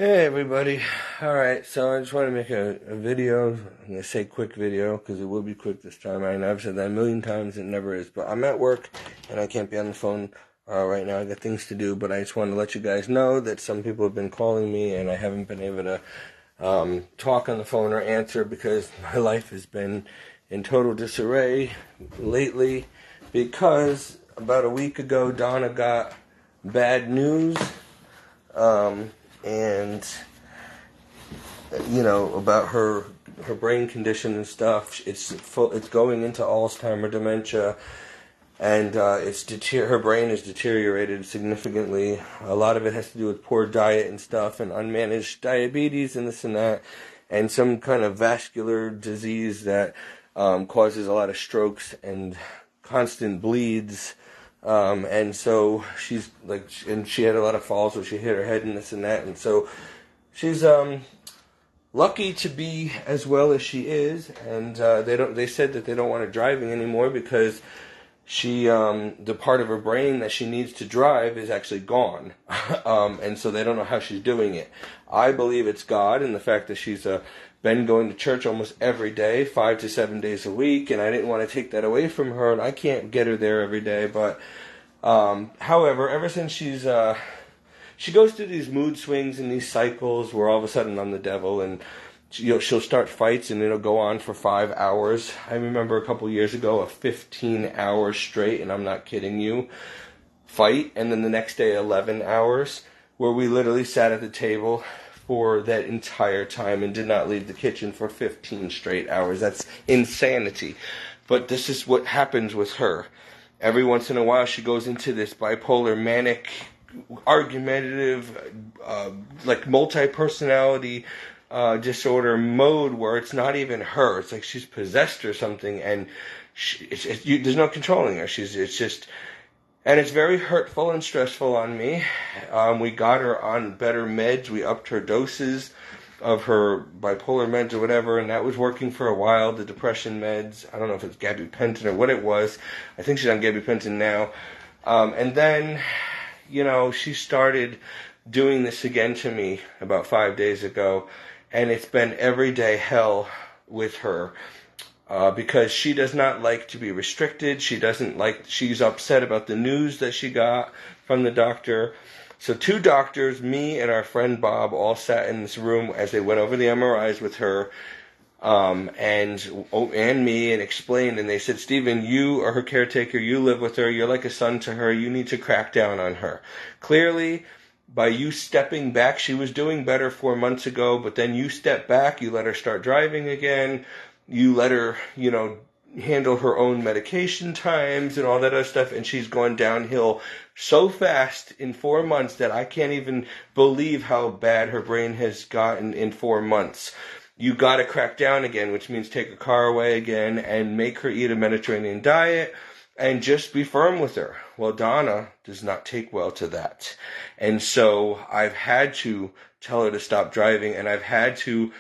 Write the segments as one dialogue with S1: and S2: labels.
S1: Hey everybody. Alright, so I just want to make a video. I'm going to say quick video because it will be quick this time. I know I've said that a million times, it never is. But I'm at work and I can't be on the phone right now. I got things to do, but I just want to let you guys know that some people have been calling me and I haven't been able to talk on the phone or answer because my life has been in total disarray lately because about a week ago Donna got bad news. And about her brain condition and stuff. It's going into Alzheimer's dementia, and her brain is deteriorated significantly. A lot of it has to do with poor diet and stuff, and unmanaged diabetes and this and that, and some kind of vascular disease that causes a lot of strokes and constant bleeds. And so she's and she had a lot of falls where she hit her head and this and that, and so she's lucky to be as well as she is, and they said that they don't want her driving anymore because she the part of her brain that she needs to drive is actually gone. And so they don't know how she's doing it. I believe it's God and the fact that she's been going to church almost every day, 5 to 7 days a week, and I didn't want to take that away from her, and I can't get her there every day. But however, ever since she goes through these mood swings and these cycles where all of a sudden I'm the devil, and she'll start fights and it'll go on for 5 hours. I remember a couple years ago a 15 hours straight, and I'm not kidding you, fight, and then the next day 11 hours where we literally sat at the table for that entire time and did not leave the kitchen for 15 straight hours. That's insanity. But this is what happens with her. Every once in a while she goes into this bipolar, manic, argumentative, multi-personality disorder mode where it's not even her. It's like she's possessed or something, and there's no controlling her. And it's very hurtful and stressful on me. We got her on better meds. We upped her doses of her bipolar meds or whatever, and that was working for a while. The depression meds, I don't know if it's gabapentin or what it was. I think she's on gabapentin now. And then, she started doing this again to me about 5 days ago, and it's been everyday hell with her. Because she does not like to be restricted. She's upset about the news that she got from the doctor. So 2 doctors, me and our friend Bob, all sat in this room as they went over the MRIs with her, and me, and explained, and they said, Stephen, you are her caretaker, you live with her, you're like a son to her, you need to crack down on her. Clearly, by you stepping back, she was doing better 4 months ago, but then you step back, you let her start driving again, you let her, handle her own medication times and all that other stuff, and she's gone downhill so fast in 4 months that I can't even believe how bad her brain has gotten in 4 months. You gotta crack down again, which means take her car away again and make her eat a Mediterranean diet and just be firm with her. Well, Donna does not take well to that. And so I've had to tell her to stop driving, and I've had to,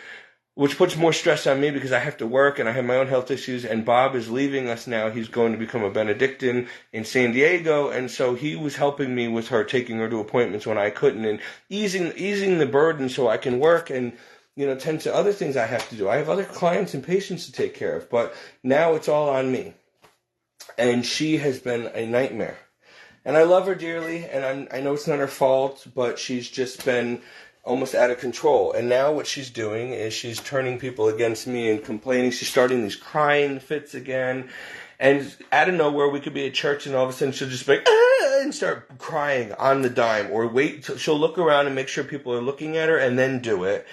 S1: which puts more stress on me because I have to work and I have my own health issues, and Bob is leaving us now. He's going to become a Benedictine in San Diego, and so he was helping me with her, taking her to appointments when I couldn't, and easing the burden so I can work and, tend to other things I have to do. I have other clients and patients to take care of, but now it's all on me. And she has been a nightmare. And I love her dearly, and I know it's not her fault, but she's just been almost out of control. And now what she's doing is she's turning people against me and complaining. She's starting these crying fits again. And out of nowhere, we could be at church, and all of a sudden she'll just be like, ah, and start crying on the dime. Or wait till she'll look around and make sure people are looking at her and then do it.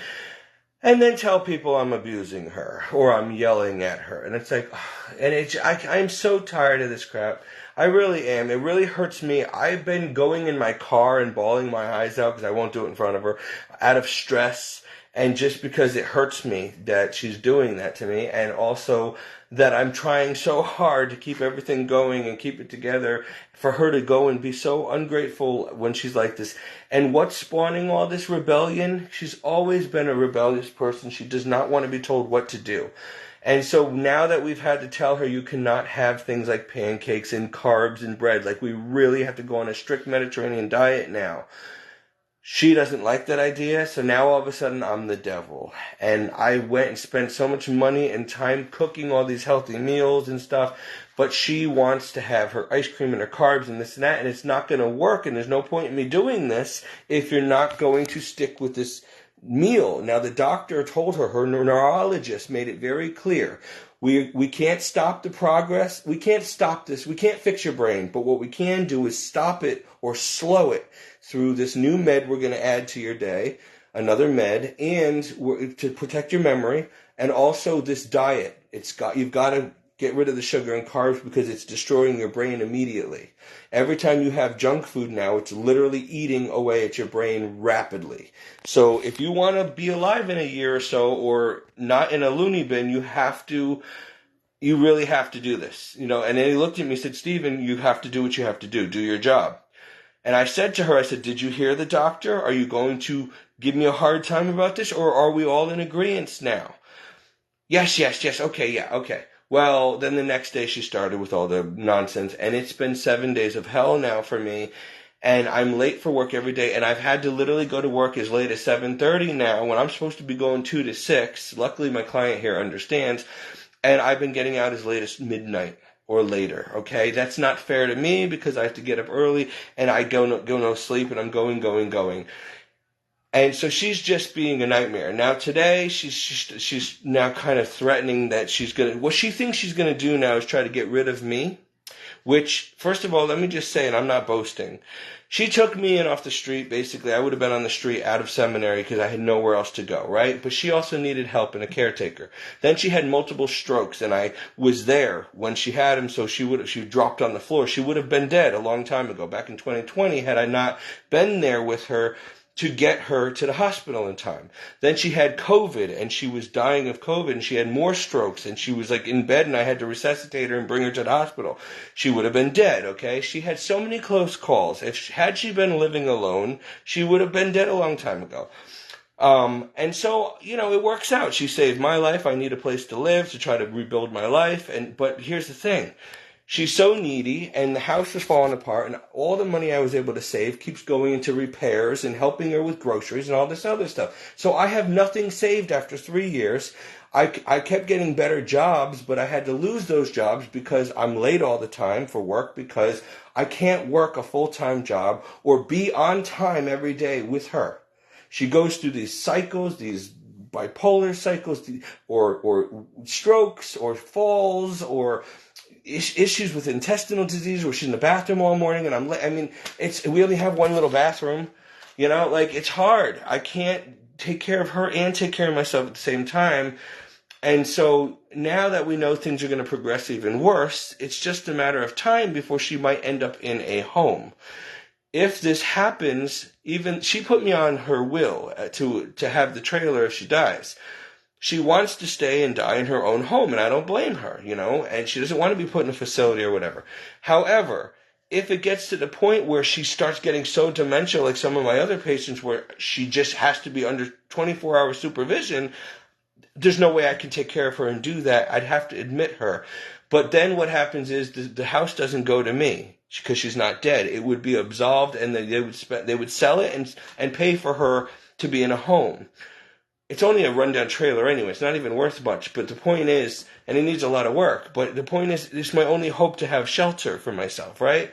S1: And then tell people I'm abusing her or I'm yelling at her. And it's like, I'm so tired of this crap. I really am. It really hurts me. I've been going in my car and bawling my eyes out because I won't do it in front of her out of stress, and just because it hurts me that she's doing that to me, and also that I'm trying so hard to keep everything going and keep it together for her to go and be so ungrateful when she's like this. And what's spawning all this rebellion? She's always been a rebellious person. She does not want to be told what to do. And so now that we've had to tell her you cannot have things like pancakes and carbs and bread, like we really have to go on a strict Mediterranean diet now, She doesn't like that idea, so now all of a sudden I'm the devil. And I went and spent so much money and time cooking all these healthy meals and stuff, but she wants to have her ice cream and her carbs and this and that, and it's not going to work, and there's no point in me doing this if you're not going to stick with this meal. Now, the doctor told her neurologist made it very clear. We can't stop the progress. We can't stop this. We can't fix your brain. But what we can do is stop it or slow it through this new med we're going to add to your day, another med, and to protect your memory, and also this diet. You've got to get rid of the sugar and carbs because it's destroying your brain immediately. Every time you have junk food now, it's literally eating away at your brain rapidly. So if you want to be alive in a year or so, or not in a loony bin, you really have to do this. And then he looked at me and said, Stephen, you have to do what you have to do. Do your job. And I said to her, did you hear the doctor? Are you going to give me a hard time about this, or are we all in agreement now? Yes. Okay, yeah, okay. Well, then the next day she started with all the nonsense, and it's been 7 days of hell now for me, and I'm late for work every day, and I've had to literally go to work as late as 7:30 now when I'm supposed to be going 2 to 6. Luckily, my client here understands, and I've been getting out as late as midnight or later, okay? That's not fair to me because I have to get up early, and I go no sleep, and I'm going. And so she's just being a nightmare. Now today, she's now kind of threatening that what she thinks she's going to do now is try to get rid of me, which, first of all, let me just say, and I'm not boasting, she took me in off the street. Basically, I would have been on the street out of seminary because I had nowhere else to go, right? But she also needed help and a caretaker. Then she had multiple strokes, and I was there when she had them, so she dropped on the floor. She would have been dead a long time ago, back in 2020, had I not been there with her to get her to the hospital in time. Then she had COVID, and she was dying of COVID, and she had more strokes, and she was like in bed, and I had to resuscitate her and bring her to the hospital. She would have been dead, okay? She had so many close calls. Had she been living alone, she would have been dead a long time ago. And so, it works out. She saved my life. I need a place to live to try to rebuild my life. But here's the thing. She's so needy, and the house is falling apart, and all the money I was able to save keeps going into repairs and helping her with groceries and all this other stuff. So I have nothing saved after 3 years. I kept getting better jobs, but I had to lose those jobs because I'm late all the time for work because I can't work a full-time job or be on time every day with her. She goes through these cycles, these bipolar cycles, or strokes, or falls, or issues with intestinal disease, where she's in the bathroom all morning, and we only have one little bathroom, it's hard. I can't take care of her and take care of myself at the same time. And so now that we know things are going to progress even worse, it's just a matter of time before she might end up in a home. If this happens, even she put me on her will to have the trailer if she dies. She wants to stay and die in her own home, and I don't blame her, and she doesn't want to be put in a facility or whatever. However, if it gets to the point where she starts getting so dementia, like some of my other patients, where she just has to be under 24-hour supervision, there's no way I can take care of her and do that. I'd have to admit her. But then what happens is the house doesn't go to me because she's not dead. It would be absolved, and they would sell it and pay for her to be in a home. It's only a rundown trailer anyway. It's not even worth much. But the point is, and it needs a lot of work, but the point is, it's my only hope to have shelter for myself, right?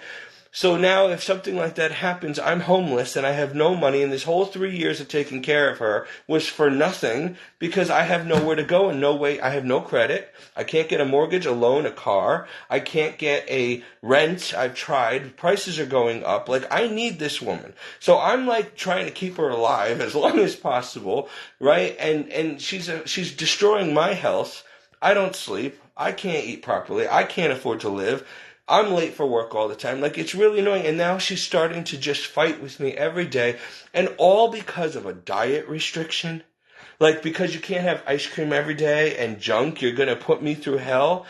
S1: So now if something like that happens, I'm homeless and I have no money, and this whole 3 years of taking care of her was for nothing because I have nowhere to go and no way. I have no credit. I can't get a mortgage, a loan, a car. I can't get a rent. I've tried. Prices are going up. I need this woman. So I'm trying to keep her alive as long as possible, right? And she's destroying my health. I don't sleep. I can't eat properly. I can't afford to live. I'm late for work all the time. It's really annoying. And now she's starting to just fight with me every day. And all because of a diet restriction. Because you can't have ice cream every day and junk, you're going to put me through hell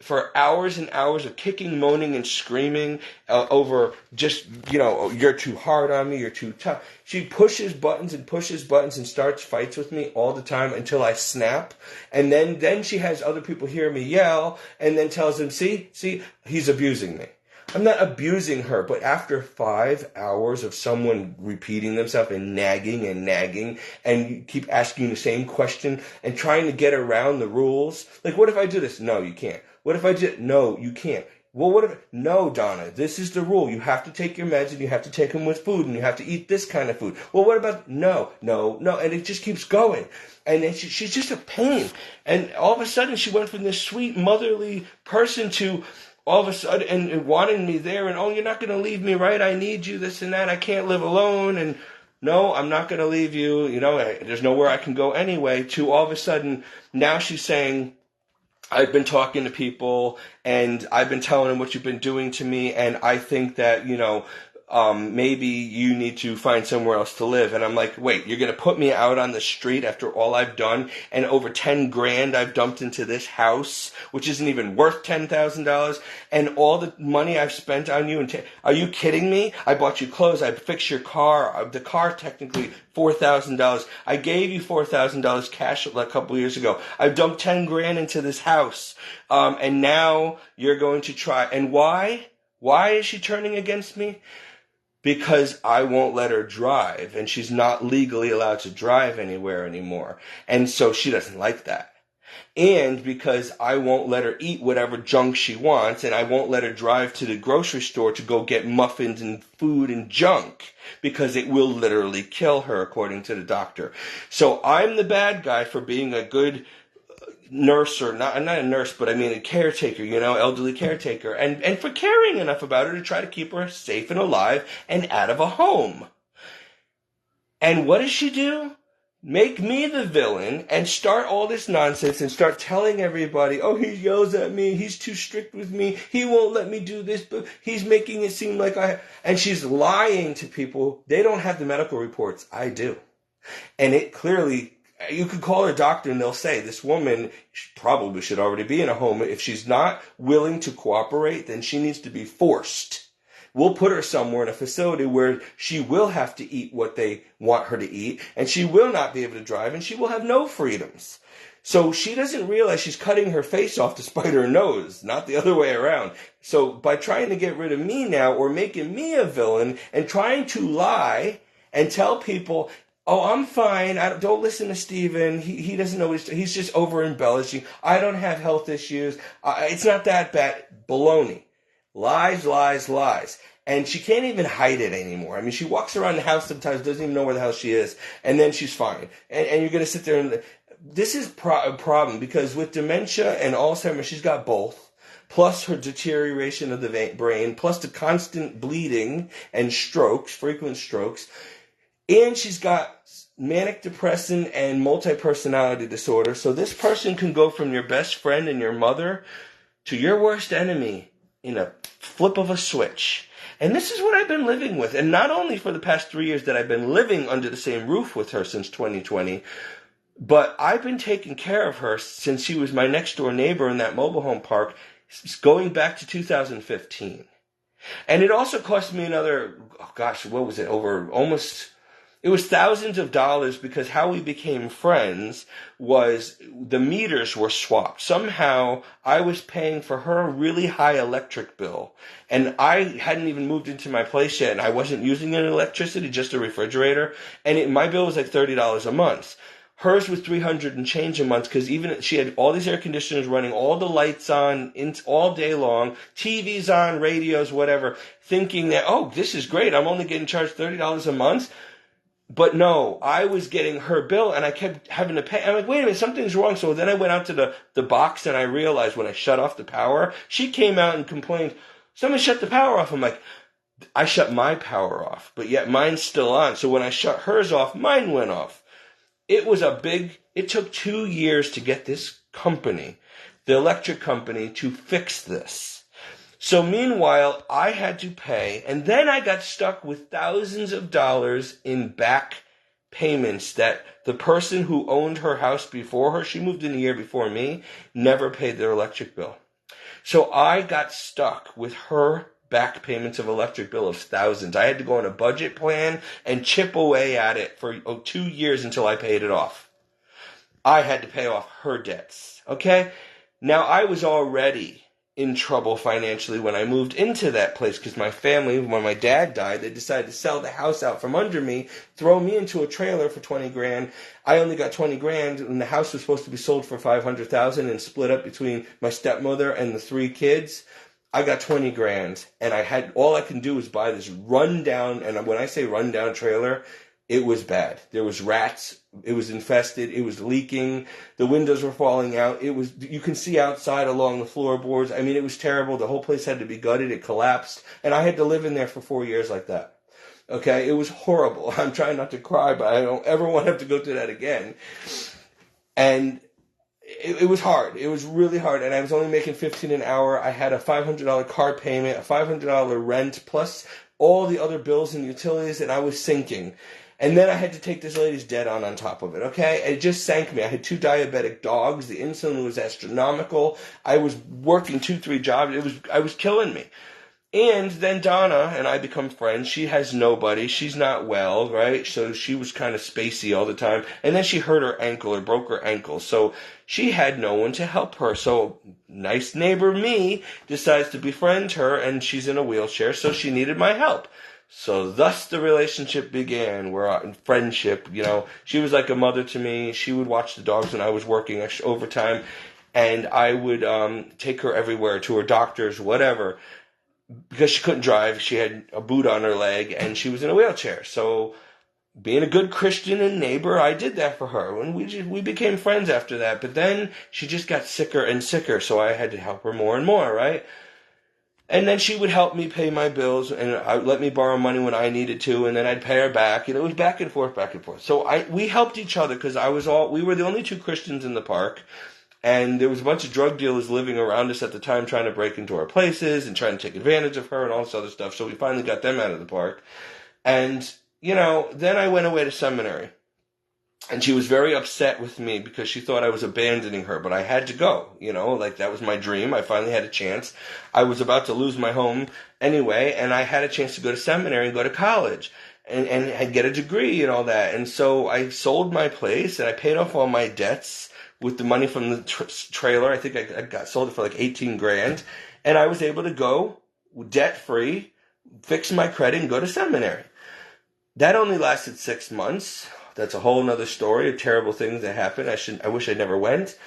S1: for hours and hours of kicking, moaning, and screaming over just, you're too hard on me, you're too tough. She pushes buttons and starts fights with me all the time until I snap. And then she has other people hear me yell and then tells them, see, he's abusing me. I'm not abusing her, but after 5 hours of someone repeating themselves and nagging and you keep asking the same question and trying to get around the rules, like, what if I do this? No, you can't. What if I do? No, you can't. Well, what if? No, Donna, this is the rule. You have to take your meds and you have to take them with food and you have to eat this kind of food. Well, what about? No. And it just keeps going. And she's just a pain. And all of a sudden she went from this sweet motherly person to all of a sudden and wanting me there and, oh, you're not going to leave me, right? I need you, this and that. I can't live alone. And no, I'm not going to leave you. You know, there's nowhere I can go anyway. To all of a sudden now she's saying, I've been talking to people and I've been telling them what you've been doing to me, and I think that, maybe you need to find somewhere else to live. And I'm like, wait, you're going to put me out on the street after all I've done and over 10 grand I've dumped into this house, which isn't even worth $10,000, and all the money I've spent on you. Are you kidding me? I bought you clothes. I fixed your car. The car technically $4,000. I gave you $4,000 cash a couple years ago. I've dumped 10 grand into this house. And now you're going to try. And why? Why is she turning against me? Because I won't let her drive, and she's not legally allowed to drive anywhere anymore. And so she doesn't like that. And because I won't let her eat whatever junk she wants, and I won't let her drive to the grocery store to go get muffins and food and junk, because it will literally kill her, according to the doctor. So I'm the bad guy for being a good nurse, or not a nurse, but I mean a caretaker, elderly caretaker, and for caring enough about her to try to keep her safe and alive and out of a home. And what does she do? Make me the villain and start all this nonsense and start telling everybody, oh, he yells at me, he's too strict with me, he won't let me do this, but he's making it seem like and she's lying to people. They don't have the medical reports. I do. And it clearly, you could call her doctor and they'll say, this woman probably should already be in a home. If she's not willing to cooperate, then she needs to be forced. We'll put her somewhere in a facility where she will have to eat what they want her to eat, and she will not be able to drive, and she will have no freedoms. So she doesn't realize she's cutting her face off to spite her nose, not the other way around. So by trying to get rid of me now, or making me a villain, and trying to lie and tell people, oh, I'm fine. Don't listen to Steven. He doesn't know he's just over embellishing. I don't have health issues. It's not that bad. Baloney. Lies, lies, lies. And she can't even hide it anymore. I mean, she walks around the house sometimes, doesn't even know where the hell she is, and then she's fine. And you're going to sit there and... This is a problem, because with dementia and Alzheimer's, she's got both, plus her deterioration of the brain, plus the constant bleeding and strokes, frequent strokes, and she's got manic depression and multi-personality disorder. So this person can go from your best friend and your mother to your worst enemy in a flip of a switch. And this is what I've been living with. And not only for the past 3 years that I've been living under the same roof with her since 2020, but I've been taking care of her since she was my next door neighbor in that mobile home park, going back to 2015. And it also cost me another, what was it, it was thousands of dollars, because how we became friends was the meters were swapped. Somehow I was paying for her really high electric bill, and I hadn't even moved into my place yet, and I wasn't using any electricity, just a refrigerator, and my bill was like $30 a month. Hers was $300 and change a month, because even she had all these air conditioners running, all the lights on all day long, TVs on, radios, whatever, thinking that, oh, this is great, I'm only getting charged $30 a month. But no, I was getting her bill, and I kept having to pay. I'm like, wait a minute, something's wrong. So then I went out to the box, and I realized when I shut off the power, she came out and complained, someone shut the power off. I'm like, I shut my power off, but yet mine's still on. So when I shut hers off, mine went off. It took 2 years to get this company, the electric company, to fix this. So meanwhile, I had to pay, and then I got stuck with thousands of dollars in back payments that the person who owned her house before her, she moved in a year before me, never paid their electric bill. So I got stuck with her back payments of electric bill of thousands. I had to go on a budget plan and chip away at it for 2 years until I paid it off. I had to pay off her debts, okay? Now, I was already in trouble financially when I moved into that place because my family, when my dad died, they decided to sell the house out from under me, throw me into a trailer for 20 grand. I only got 20 grand and the house was supposed to be sold for 500,000 and split up between my stepmother and the 3 kids. I got 20 grand and all I can do was buy this rundown, and when I say rundown trailer, it was bad. There was rats. It was infested. It was leaking. The windows were falling out. You can see outside along the floorboards. I mean, it was terrible. The whole place had to be gutted. It collapsed. And I had to live in there for 4 years like that. Okay? It was horrible. I'm trying not to cry, but I don't ever want to have to go through that again. And it was hard. It was really hard. And I was only making $15 an hour. I had a $500 car payment, a $500 rent, plus all the other bills and utilities, and I was sinking. And then I had to take this lady's debt on top of it, okay? It just sank me. I had 2 diabetic dogs. The insulin was astronomical. I was working 2-3 jobs. I was killing me. And then Donna and I become friends. She has nobody. She's not well, right? So she was kind of spacey all the time. And then she hurt her ankle or broke her ankle. So she had no one to help her. So nice neighbor me decides to befriend her, and she's in a wheelchair, so she needed my help. So thus the relationship began. We're in friendship, She was like a mother to me. She would watch the dogs when I was working overtime, and I would take her everywhere, to her doctors, whatever, because she couldn't drive. She had a boot on her leg, and she was in a wheelchair. So being a good Christian and neighbor, I did that for her, and we became friends after that. But then she just got sicker and sicker, so I had to help her more and more, right? And then she would help me pay my bills and let me borrow money when I needed to, and then I'd pay her back. It was back and forth, back and forth. So we helped each other because we were the only 2 Christians in the park, and there was a bunch of drug dealers living around us at the time trying to break into our places and trying to take advantage of her and all this other stuff. So we finally got them out of the park. And, then I went away to seminary. And she was very upset with me because she thought I was abandoning her, but I had to go, that was my dream. I finally had a chance. I was about to lose my home anyway, and I had a chance to go to seminary and go to college and get a degree and all that. And so I sold my place and I paid off all my debts with the money from the trailer. I think I sold it for like 18 grand, and I was able to go debt free, fix my credit, and go to seminary. That only lasted 6 months. That's a whole nother story of terrible things that happened. I wish I never went.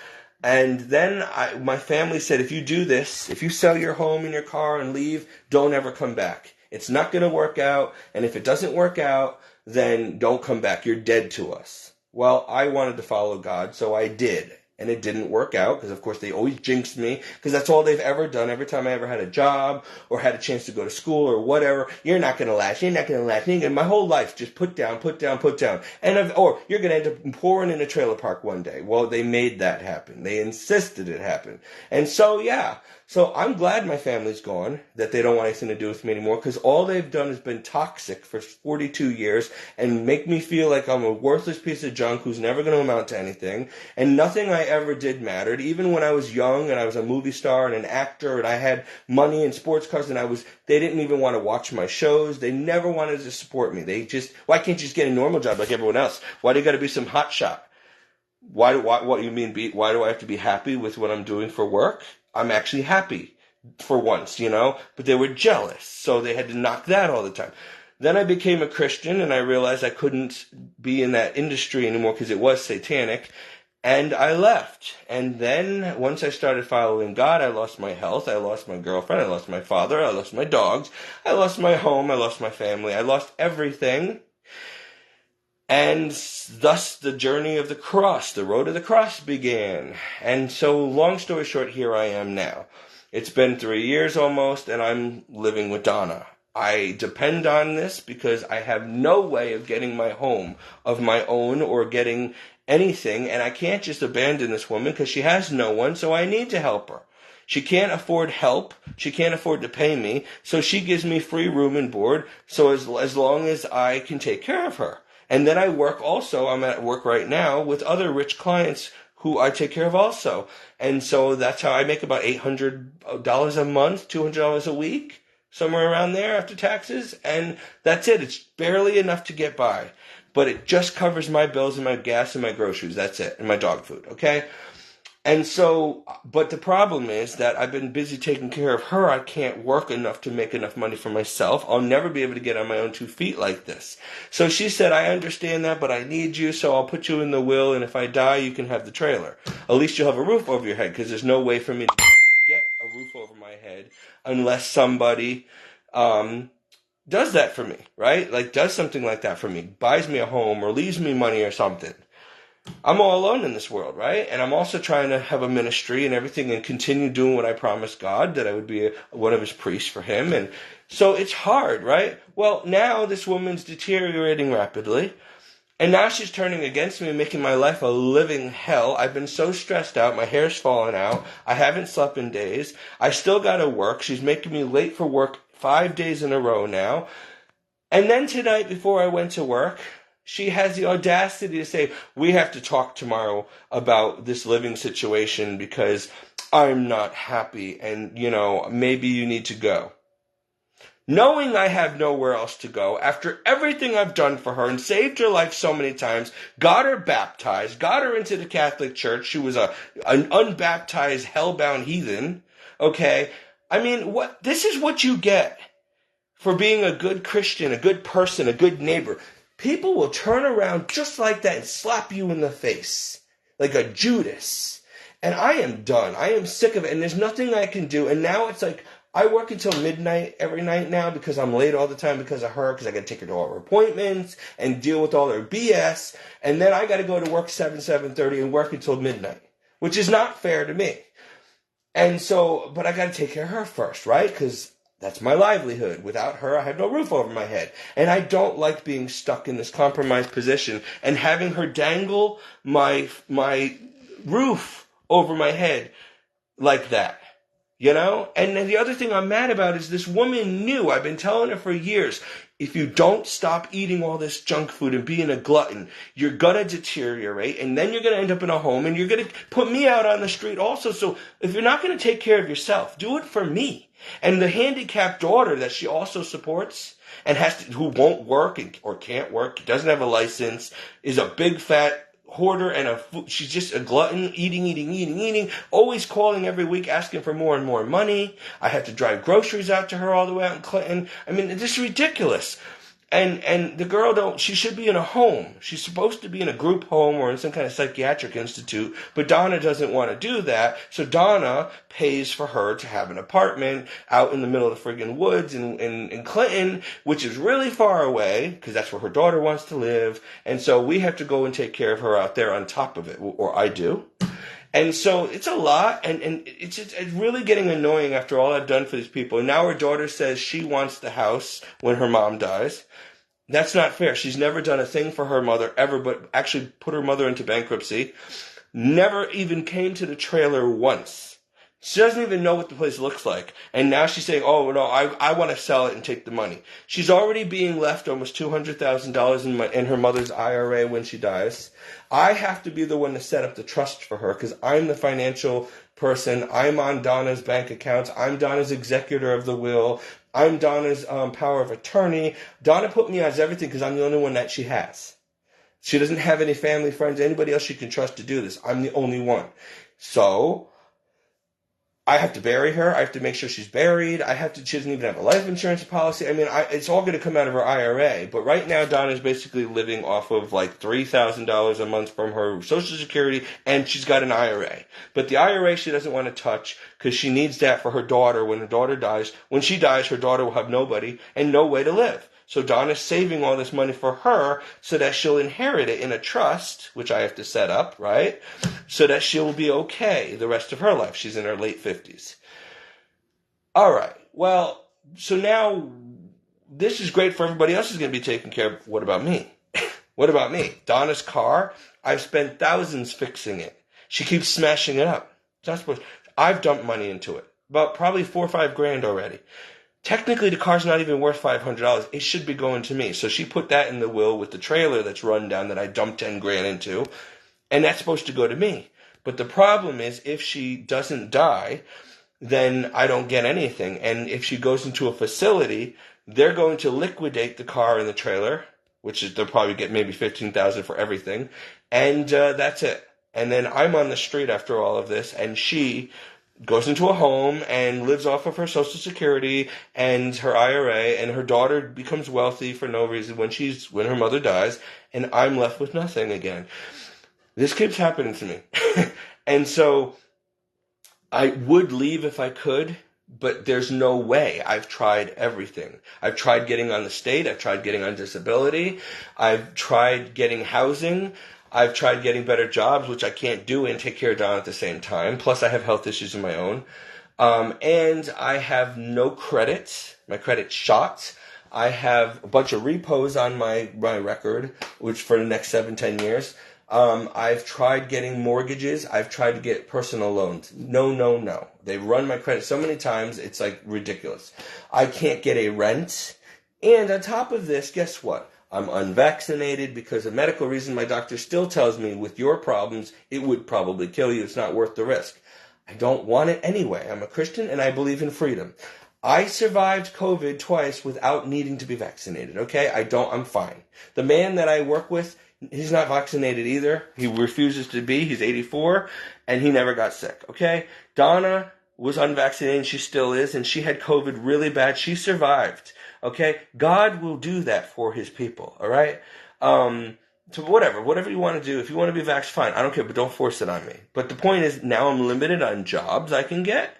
S1: And then my family said, if you do this, if you sell your home and your car and leave, don't ever come back. It's not going to work out. And if it doesn't work out, then don't come back. You're dead to us. Well, I wanted to follow God, so I did. And it didn't work out because, of course, they always jinxed me because that's all they've ever done. Every time I ever had a job or had a chance to go to school or whatever, you're not going to last. You're not going to last. And my whole life just put down. Or you're going to end up pouring in a trailer park one day. Well, they made that happen. They insisted it happen. And so, yeah. So I'm glad my family's gone, that they don't want anything to do with me anymore, because all they've done has been toxic for 42 years and make me feel like I'm a worthless piece of junk who's never going to amount to anything. And nothing I ever did mattered. Even when I was young and I was a movie star and an actor and I had money and sports cars and they didn't even want to watch my shows. They never wanted to support me. Why can't you just get a normal job like everyone else? Why do you got to be some hot shot? What you mean? Why do I have to be happy with what I'm doing for work? I'm actually happy for once, but they were jealous, so they had to knock that all the time. Then I became a Christian, and I realized I couldn't be in that industry anymore because it was satanic, and I left. And then once I started following God, I lost my health, I lost my girlfriend, I lost my father, I lost my dogs, I lost my home, I lost my family, I lost everything. And thus the journey of the cross, the road of the cross began. And so, long story short, here I am now. It's been 3 years almost, and I'm living with Donna. I depend on this because I have no way of getting my home of my own or getting anything, and I can't just abandon this woman because she has no one, so I need to help her. She can't afford help. She can't afford to pay me, so she gives me free room and board, so as long as I can take care of her. And then I work also, I'm at work right now, with other rich clients who I take care of also. And so that's how I make about $800 a month, $200 a week, somewhere around there after taxes. And that's it. It's barely enough to get by. But it just covers my bills and my gas and my groceries. That's it. And my dog food, okay? And so, but the problem is that I've been busy taking care of her. I can't work enough to make enough money for myself. I'll never be able to get on my own 2 feet like this. So she said, I understand that, but I need you, so I'll put you in the will, and if I die, you can have the trailer. At least you'll have a roof over your head, because there's no way for me to get a roof over my head unless somebody does that for me, right? Like, does something like that for me, buys me a home or leaves me money or something. I'm all alone in this world, right? And I'm also trying to have a ministry and everything and continue doing what I promised God, that I would be one of his priests for him. And so it's hard, right? Well, now this woman's deteriorating rapidly. And now she's turning against me and making my life a living hell. I've been so stressed out. My hair's falling out. I haven't slept in days. I still got to work. She's making me late for work 5 days in a row now. And then tonight, before I went to work, she has the audacity to say, we have to talk tomorrow about this living situation because I'm not happy and, maybe you need to go. Knowing I have nowhere else to go, after everything I've done for her and saved her life so many times, got her baptized, got her into the Catholic Church. She was an unbaptized, hellbound heathen. Okay? I mean, this is what you get for being a good Christian, a good person, a good neighbor. People will turn around just like that and slap you in the face like a Judas. And I am done. I am sick of it. And there's nothing I can do. And now it's like I work until midnight every night now because I'm late all the time because of her, because I got to take her to all her appointments and deal with all her BS. And then I got to go to work 7:30 and work until midnight, which is not fair to me. And so, but I got to take care of her first, right? Because that's my livelihood. Without her, I have no roof over my head. And I don't like being stuck in this compromised position and having her dangle my roof over my head like that. And then the other thing I'm mad about is this woman knew, I've been telling her for years, if you don't stop eating all this junk food and being a glutton, you're going to deteriorate, and then you're going to end up in a home, and you're going to put me out on the street also. So if you're not going to take care of yourself, do it for me. And the handicapped daughter that she also supports and who won't work or can't work, doesn't have a license, is a big fat hoarder and she's just a glutton, eating, always calling every week asking for more and more money. I have to drive groceries out to her all the way out in Clinton. I mean, this is ridiculous. And the girl she should be in a home. She's supposed to be in a group home or in some kind of psychiatric institute, but Donna doesn't want to do that. So Donna pays for her to have an apartment out in the middle of the friggin' woods in Clinton, which is really far away, because that's where her daughter wants to live. And so we have to go and take care of her out there on top of it, or I do. And so it's a lot, and it's really getting annoying after all I've done for these people. And now her daughter says she wants the house when her mom dies. That's not fair. She's never done a thing for her mother ever, but actually put her mother into bankruptcy. Never even came to the trailer once. She doesn't even know what the place looks like. And now she's saying, oh, no, I want to sell it and take the money. She's already being left almost $200,000 in her mother's IRA when she dies. I have to be the one to set up the trust for her because I'm the financial person. I'm on Donna's bank accounts. I'm Donna's executor of the will. I'm Donna's power of attorney. Donna put me as everything because I'm the only one that she has. She doesn't have any family, friends, anybody else she can trust to do this. I'm the only one. So I have to bury her. I have to make sure she's buried. She doesn't even have a life insurance policy. I mean, it's all going to come out of her IRA. But right now, Donna's basically living off of like $3,000 a month from her Social Security, and she's got an IRA. But the IRA she doesn't want to touch because she needs that for her daughter when her daughter dies. When she dies, her daughter will have nobody and no way to live. So Donna's saving all this money for her so that she'll inherit it in a trust, which I have to set up, right? So that she'll be okay the rest of her life. She's in her late 50s. All right. Well, so now this is great for everybody else who's going to be taken care of. What about me? What about me? Donna's car, I've spent thousands fixing it. She keeps smashing it up. I've dumped money into it. About probably $4 or $5 grand already. Technically, the car's not even worth $500. It should be going to me. So she put that in the will with the trailer that's run down that I dumped 10 grand into. And that's supposed to go to me. But the problem is, if she doesn't die, then I don't get anything. And if she goes into a facility, they're going to liquidate the car and the trailer, which is they'll probably get maybe $15,000 for everything. And that's it. And then I'm on the street after all of this, and she goes into a home and lives off of her Social Security and her IRA, and her daughter becomes wealthy for no reason when her mother dies, and I'm left with nothing again. This keeps happening to me. And so I would leave if I could, but there's no way. I've tried everything. I've tried getting on the state. I've tried getting on disability. I've tried getting housing. I've tried getting better jobs, which I can't do and take care of Don at the same time. Plus, I have health issues of my own. And I have no credit. My credit's shot. I have a bunch of repos on my record, which for the next 7-10 years. I've tried getting mortgages. I've tried to get personal loans. No. They've run my credit so many times, it's like ridiculous. I can't get a rent. And on top of this, guess what? I'm unvaccinated because of medical reason. My doctor still tells me with your problems, it would probably kill you. It's not worth the risk. I don't want it anyway. I'm a Christian and I believe in freedom. I survived COVID twice without needing to be vaccinated, okay? I'm fine. The man that I work with, he's not vaccinated either. He refuses to be. He's 84, and he never got sick, okay? Donna was unvaccinated, and she still is, and she had COVID really bad. She survived, okay? God will do that for his people, all right? So whatever you want to do. If you want to be vaxxed, fine. I don't care, but don't force it on me. But the point is, now I'm limited on jobs I can get,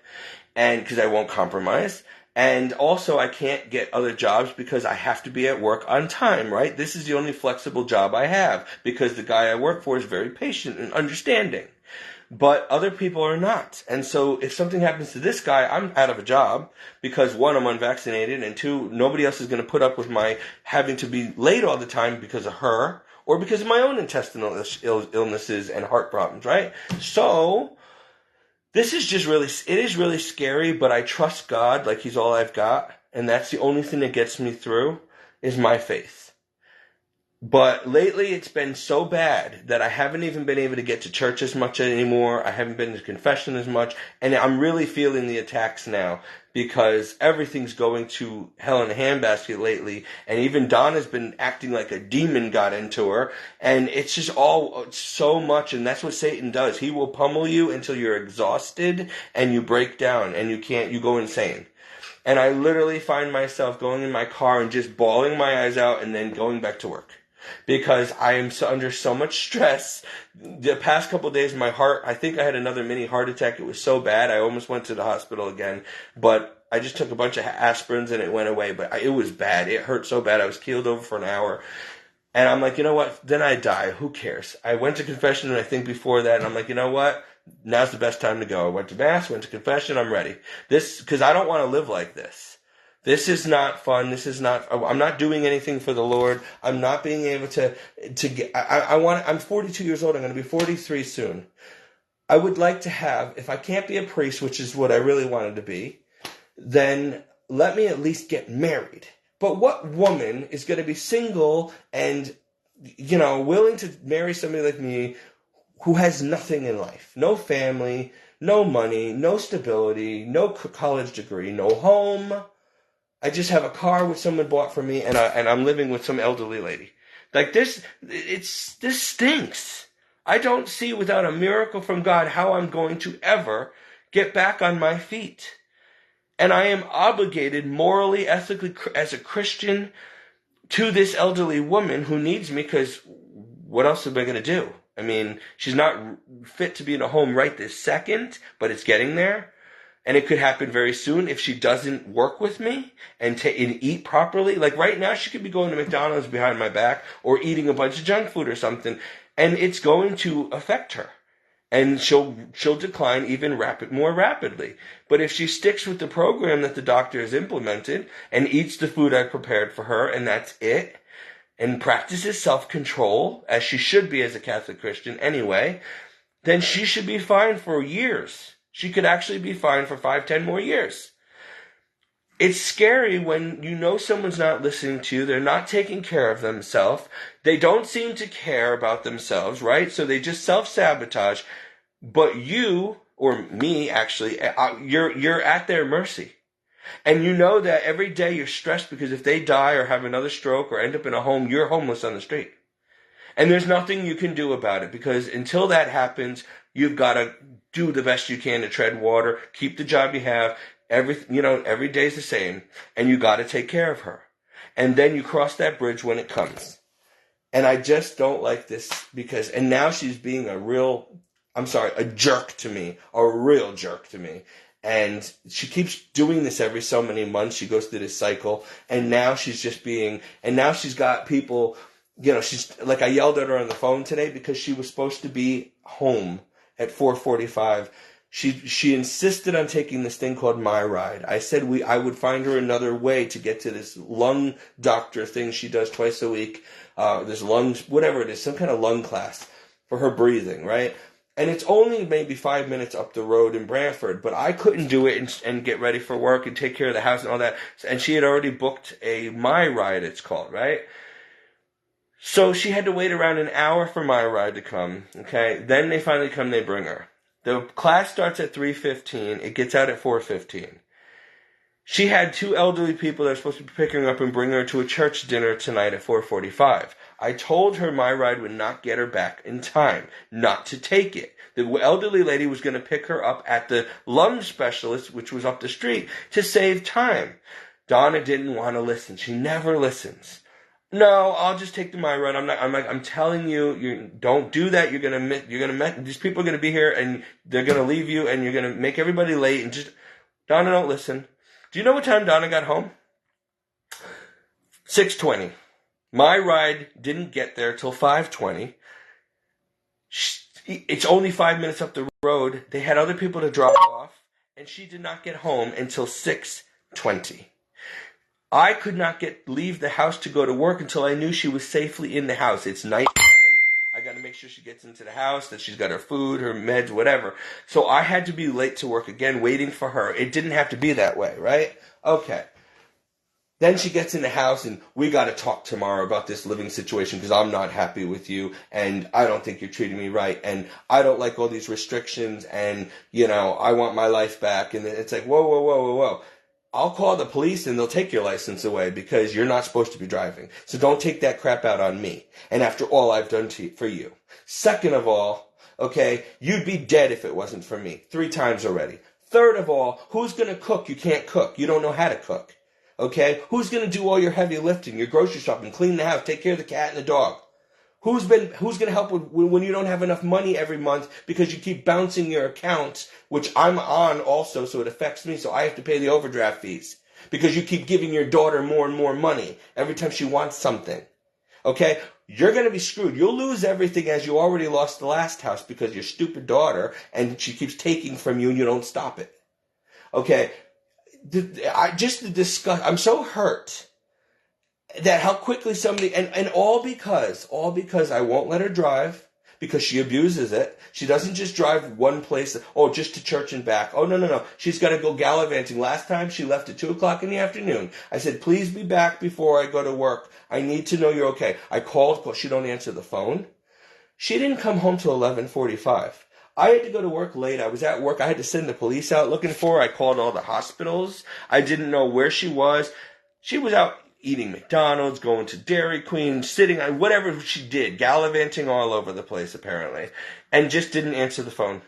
S1: and because I won't compromise. And also, I can't get other jobs because I have to be at work on time, right? This is the only flexible job I have because the guy I work for is very patient and understanding. But other people are not. And so if something happens to this guy, I'm out of a job because, one, I'm unvaccinated, and two, nobody else is going to put up with my having to be late all the time because of her or because of my own intestinal illnesses and heart problems, right? So this is just it is really scary, but I trust God like he's all I've got. And that's the only thing that gets me through is my faith. But lately it's been so bad that I haven't even been able to get to church as much anymore. I haven't been to confession as much. And I'm really feeling the attacks now because everything's going to hell in a handbasket lately. And even Donna's been acting like a demon got into her. And it's just all so much. And that's what Satan does. He will pummel you until you're exhausted and you break down and you go insane. And I literally find myself going in my car and just bawling my eyes out and then going back to work. Because I am under so much stress. The past couple of days, my heart, I think I had another mini heart attack. It was so bad, I almost went to the hospital again. But I just took a bunch of aspirins and it went away. But it was bad. It hurt so bad. I was keeled over for an hour. And I'm like, you know what? Then I die. Who cares? I went to confession, I think, before that. And I'm like, you know what? Now's the best time to go. I went to mass, went to confession. I'm ready. Because I don't want to live like this. This is not fun. I'm not doing anything for the Lord. I'm not being able to get, I'm 42 years old. I'm going to be 43 soon. I would like to have, if I can't be a priest, which is what I really wanted to be, then let me at least get married. But what woman is going to be single and, willing to marry somebody like me who has nothing in life? No family, no money, no stability, no college degree, no home. I just have a car which someone bought for me, and I'm living with some elderly lady. Like this stinks. I don't see without a miracle from God how I'm going to ever get back on my feet. And I am obligated morally, ethically, as a Christian, to this elderly woman who needs me, because what else am I going to do? I mean, she's not fit to be in a home right this second, but it's getting there. And it could happen very soon if she doesn't work with me and eat properly. Like right now, she could be going to McDonald's behind my back or eating a bunch of junk food or something. And it's going to affect her. And she'll decline even more rapidly. But if she sticks with the program that the doctor has implemented and eats the food I prepared for her, and that's it, and practices self-control, as she should be as a Catholic Christian anyway, then she should be fine for years. She could actually be fine for 5-10 more years. It's scary when you know someone's not listening to you. They're not taking care of themselves. They don't seem to care about themselves, right? So they just self-sabotage. But you, or me actually, you're at their mercy. And you know that every day you're stressed because if they die or have another stroke or end up in a home, you're homeless on the street. And there's nothing you can do about it, because until that happens, you've got to do the best you can to tread water, keep the job you have. Every day's the same, and you got to take care of her. And then you cross that bridge when it comes. And I just don't like this and now she's being a jerk to me, a real jerk to me. And she keeps doing this every so many months. She goes through this cycle, and now she's got people, she's like, I yelled at her on the phone today because she was supposed to be home at 4:45. She insisted on taking this thing called My Ride. I said I would find her another way to get to this lung doctor thing she does twice a week. This lungs, whatever it is, some kind of lung class for her breathing, right? And it's only maybe 5 minutes up the road in Brantford, but I couldn't do it and get ready for work and take care of the house and all that. And she had already booked a My Ride, it's called, right? So she had to wait around an hour for My Ride to come, okay? Then they finally come, they bring her. The class starts at 3:15. It gets out at 4:15. She had 2 elderly people that were supposed to be picking her up and bringing her to a church dinner tonight at 4:45. I told her My Ride would not get her back in time, not to take it. The elderly lady was going to pick her up at the lung specialist, which was up the street, to save time. Donna didn't want to listen. She never listens. No, I'll just take the My Ride. I'm telling you, you don't do that. These people are going to be here and they're going to leave you and you're going to make everybody late and Donna, don't listen. Do you know what time Donna got home? 6:20. My Ride didn't get there till 5:20. It's only 5 minutes up the road. They had other people to drop off, and she did not get home until 6:20. I could not leave the house to go to work until I knew she was safely in the house. It's nighttime. I got to make sure she gets into the house, that she's got her food, her meds, whatever. So I had to be late to work again, waiting for her. It didn't have to be that way, right? Okay. Then she gets in the house, and we got to talk tomorrow about this living situation because I'm not happy with you, and I don't think you're treating me right, and I don't like all these restrictions, and, I want my life back. And it's like, whoa, whoa, whoa, whoa, whoa. I'll call the police and they'll take your license away because you're not supposed to be driving. So don't take that crap out on me. And after all I've done for you. Second of all, okay, you'd be dead if it wasn't for me. 3 times already. Third of all, who's going to cook? You can't cook. You don't know how to cook. Okay? Who's going to do all your heavy lifting, your grocery shopping, clean the house, take care of the cat and the dog? Who's going to help when you don't have enough money every month because you keep bouncing your accounts, which I'm on also, so it affects me, so I have to pay the overdraft fees because you keep giving your daughter more and more money every time she wants something. Okay? You're going to be screwed. You'll lose everything as you already lost the last house because your stupid daughter, and she keeps taking from you and you don't stop it. Okay? I'm so hurt that how quickly somebody, and all because I won't let her drive because she abuses it. She doesn't just drive one place, just to church and back. Oh, no. She's got to go gallivanting. Last time she left at 2 o'clock in the afternoon. I said, please be back before I go to work. I need to know you're okay. I called, she don't answer the phone. She didn't come home till 11:45. I had to go to work late. I was at work. I had to send the police out looking for her. I called all the hospitals. I didn't know where she was. She was out eating McDonald's, going to Dairy Queen, sitting on whatever she did, gallivanting all over the place apparently, and just didn't answer the phone.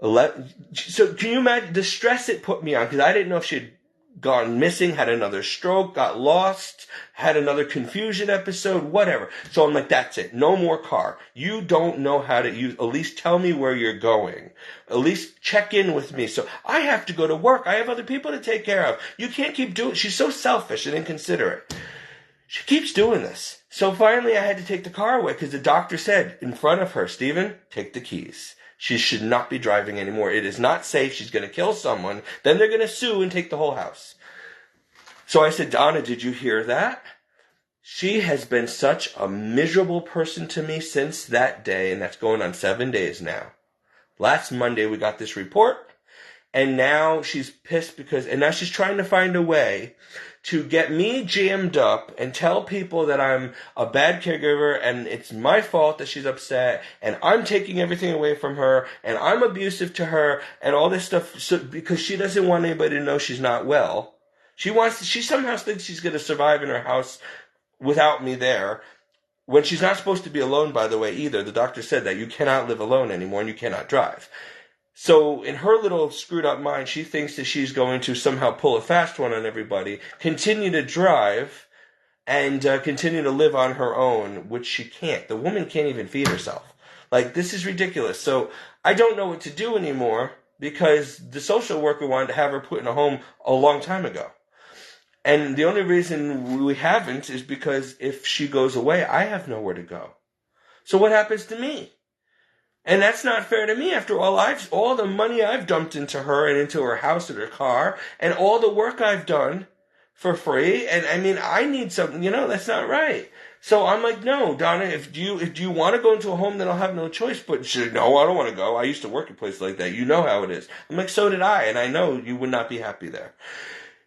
S1: So can you imagine the stress it put me on? Because I didn't know if she had gone missing, had another stroke, got lost, had another confusion episode, whatever. So I'm like, that's it. No more car. You don't know how to use, at least tell me where you're going. At least check in with me. So I have to go to work. I have other people to take care of. You can't keep doing, she's so selfish and inconsiderate. She keeps doing this. So finally I had to take the car away because the doctor said in front of her, Stephen, take the keys. She should not be driving anymore. It is not safe. She's going to kill someone. Then they're going to sue and take the whole house. So I said, Donna, did you hear that? She has been such a miserable person to me since that day, and that's going on 7 days now. Last Monday we got this report, and now she's pissed and now she's trying to find a way to get me jammed up and tell people that I'm a bad caregiver and it's my fault that she's upset and I'm taking everything away from her and I'm abusive to her and all this stuff because she doesn't want anybody to know she's not well. She somehow thinks she's going to survive in her house without me there, When she's not supposed to be alone, by the way, either. The doctor said that you cannot live alone anymore and you cannot drive. So in her little screwed up mind, she thinks that she's going to somehow pull a fast one on everybody, continue to drive, and continue to live on her own, which she can't. The woman can't even feed herself. Like, this is ridiculous. So I don't know what to do anymore because the social worker wanted to have her put in a home a long time ago. And the only reason we haven't is because if she goes away, I have nowhere to go. So what happens to me? And that's not fair to me. After all the money I've dumped into her and into her house and her car and all the work I've done for free. And I mean, I need something, that's not right. So I'm like, no, Donna, if you want to go into a home, then I'll have no choice. But she said, no, I don't want to go. I used to work at a place like that. You know how it is. I'm like, so did I. And I know you would not be happy there.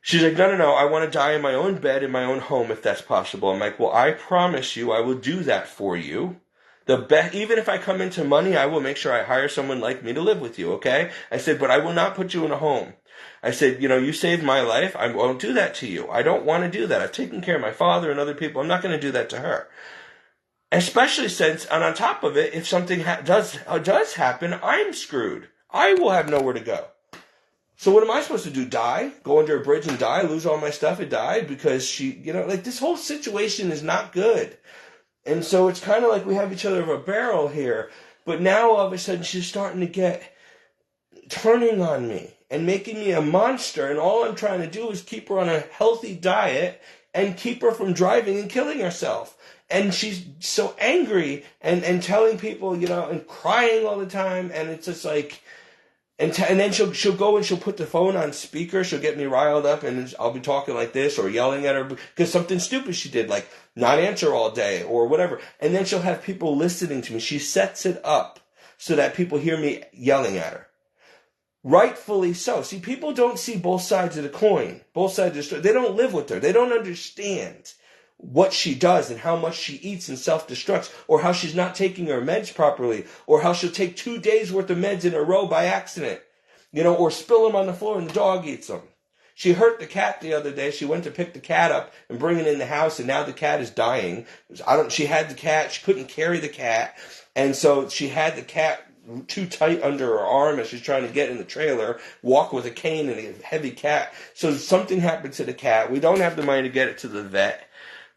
S1: She's like, no, I want to die in my own bed, in my own home, if that's possible. I'm like, well, I promise you I will do that for you. Even if I come into money, I will make sure I hire someone like me to live with you, okay? I said, but I will not put you in a home. I said, you saved my life. I won't do that to you. I don't want to do that. I've taken care of my father and other people. I'm not going to do that to her. Especially since, and on top of it, if something does happen, I'm screwed. I will have nowhere to go. So what am I supposed to do? Die? Go under a bridge and die? Lose all my stuff and die? Because this whole situation is not good. And so it's kind of like we have each other of a barrel here. But now all of a sudden she's starting to turning on me and making me a monster. And all I'm trying to do is keep her on a healthy diet and keep her from driving and killing herself. And she's so angry and telling people, and crying all the time. And it's just like... And then she'll go and she'll put the phone on speaker. She'll get me riled up and I'll be talking like this or yelling at her because something stupid she did, like not answer all day or whatever. And then she'll have people listening to me. She sets it up so that people hear me yelling at her. Rightfully so. See, people don't see both sides of the coin, both sides of the story. They don't live with her. They don't understand what she does and how much she eats and self-destructs, or how she's not taking her meds properly, or how she'll take 2 days worth of meds in a row by accident, or spill them on the floor and the dog eats them. She hurt the cat the other day. She went to pick the cat up and bring it in the house, and now the cat is dying. She had the cat. She couldn't carry the cat, and so she had the cat too tight under her arm as she's trying to get in the trailer, walk with a cane and a heavy cat. So something happened to the cat. We don't have the money to get it to the vet.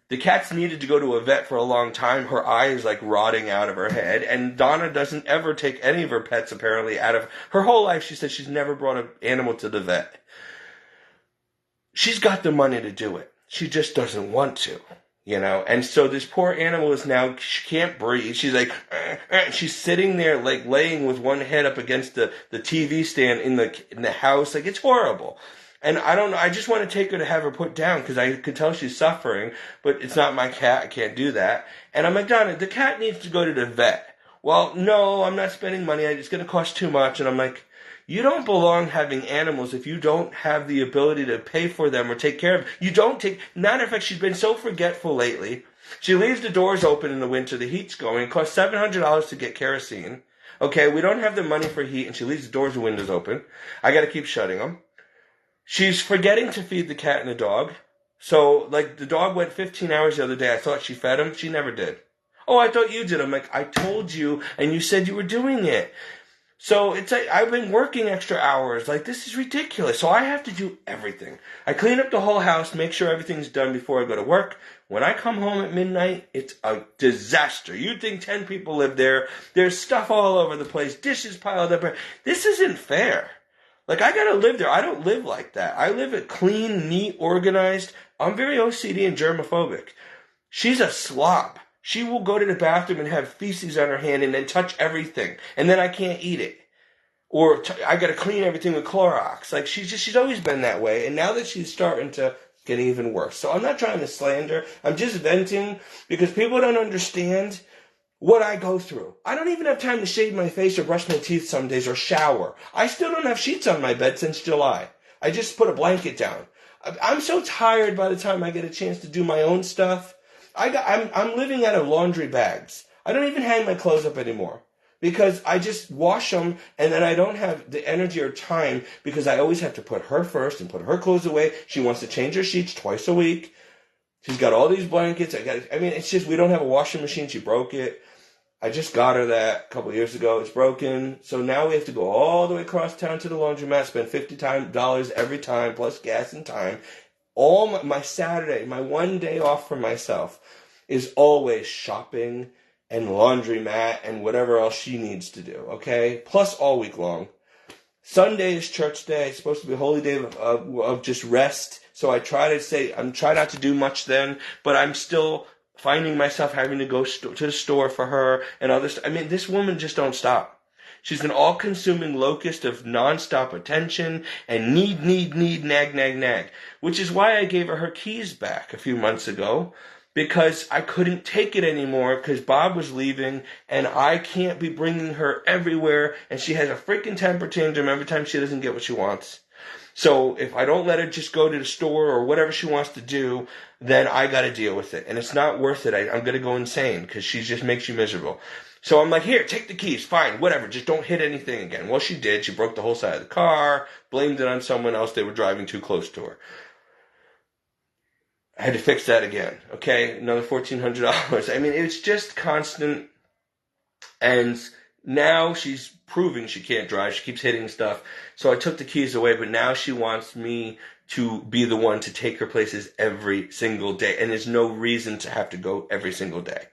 S1: The cat's needed to go to a vet for a long time. Her eye is like rotting out of her head. And Donna doesn't ever take any of her pets apparently out of her whole life. She said she's never brought an animal to the vet. She's got the money to do it. She just doesn't want to, And so this poor animal is now, she can't breathe. She's like, she's sitting there like laying with one head up against the TV stand in the house. Like, it's horrible. And I don't know, I just want to take her to have her put down because I could tell she's suffering, but it's not my cat, I can't do that. And I'm like, Donna, the cat needs to go to the vet. Well, no, I'm not spending money, it's going to cost too much. And I'm like, you don't belong having animals if you don't have the ability to pay for them or take care of them. Matter of fact, she's been so forgetful lately. She leaves the doors open in the winter, the heat's going, it costs $700 to get kerosene. Okay, we don't have the money for heat, and she leaves the doors and windows open. I got to keep shutting them. She's forgetting to feed the cat and the dog. So, the dog went 15 hours the other day. I thought she fed him. She never did. Oh, I thought you did. I'm like, I told you, and you said you were doing it. So, it's like, I've been working extra hours. This is ridiculous. So, I have to do everything. I clean up the whole house, make sure everything's done before I go to work. When I come home at midnight, it's a disaster. You'd think 10 people live there. There's stuff all over the place. Dishes piled up. This isn't fair. I gotta live there. I don't live like that. I live it clean, neat, organized. I'm very OCD and germophobic. She's a slob. She will go to the bathroom and have feces on her hand and then touch everything. And then I can't eat it. Or I gotta clean everything with Clorox. She's always been that way. And now that she's starting to get even worse. So I'm not trying to slander. I'm just venting because people don't understand what I go through. I don't even have time to shave my face or brush my teeth some days or shower. I still don't have sheets on my bed since July. I just put a blanket down. I'm so tired by the time I get a chance to do my own stuff. I'm living out of laundry bags. I don't even hang my clothes up anymore because I just wash them and then I don't have the energy or time because I always have to put her first and put her clothes away. She wants to change her sheets twice a week. She's got all these blankets. It's just, we don't have a washing machine. She broke it. I just got her that a couple of years ago. It's broken. So now we have to go all the way across town to the laundromat, spend $50 every time, plus gas and time. All my Saturday, my one day off for myself, is always shopping and laundromat and whatever else she needs to do, okay? Plus all week long. Sunday is church day. It's supposed to be a holy day of just rest. So I try not to do much then, but I'm still finding myself having to go to the store for her and others. This woman just don't stop. She's an all-consuming locust of nonstop attention and need, nag, which is why I gave her keys back a few months ago, because I couldn't take it anymore because Bob was leaving and I can't be bringing her everywhere, and she has a freaking temper tantrum every time she doesn't get what she wants. So if I don't let her just go to the store or whatever she wants to do, then I got to deal with it. And it's not worth it. I'm going to go insane because she just makes you miserable. So I'm like, here, take the keys. Fine, whatever. Just don't hit anything again. Well, she did. She broke the whole side of the car, blamed it on someone else. They were driving too close to her. I had to fix that again. Okay, another $1,400. It's just constant. And now she's proving she can't drive. She keeps hitting stuff. So I took the keys away, but now she wants me to be the one to take her places every single day. And there's no reason to have to go every single day.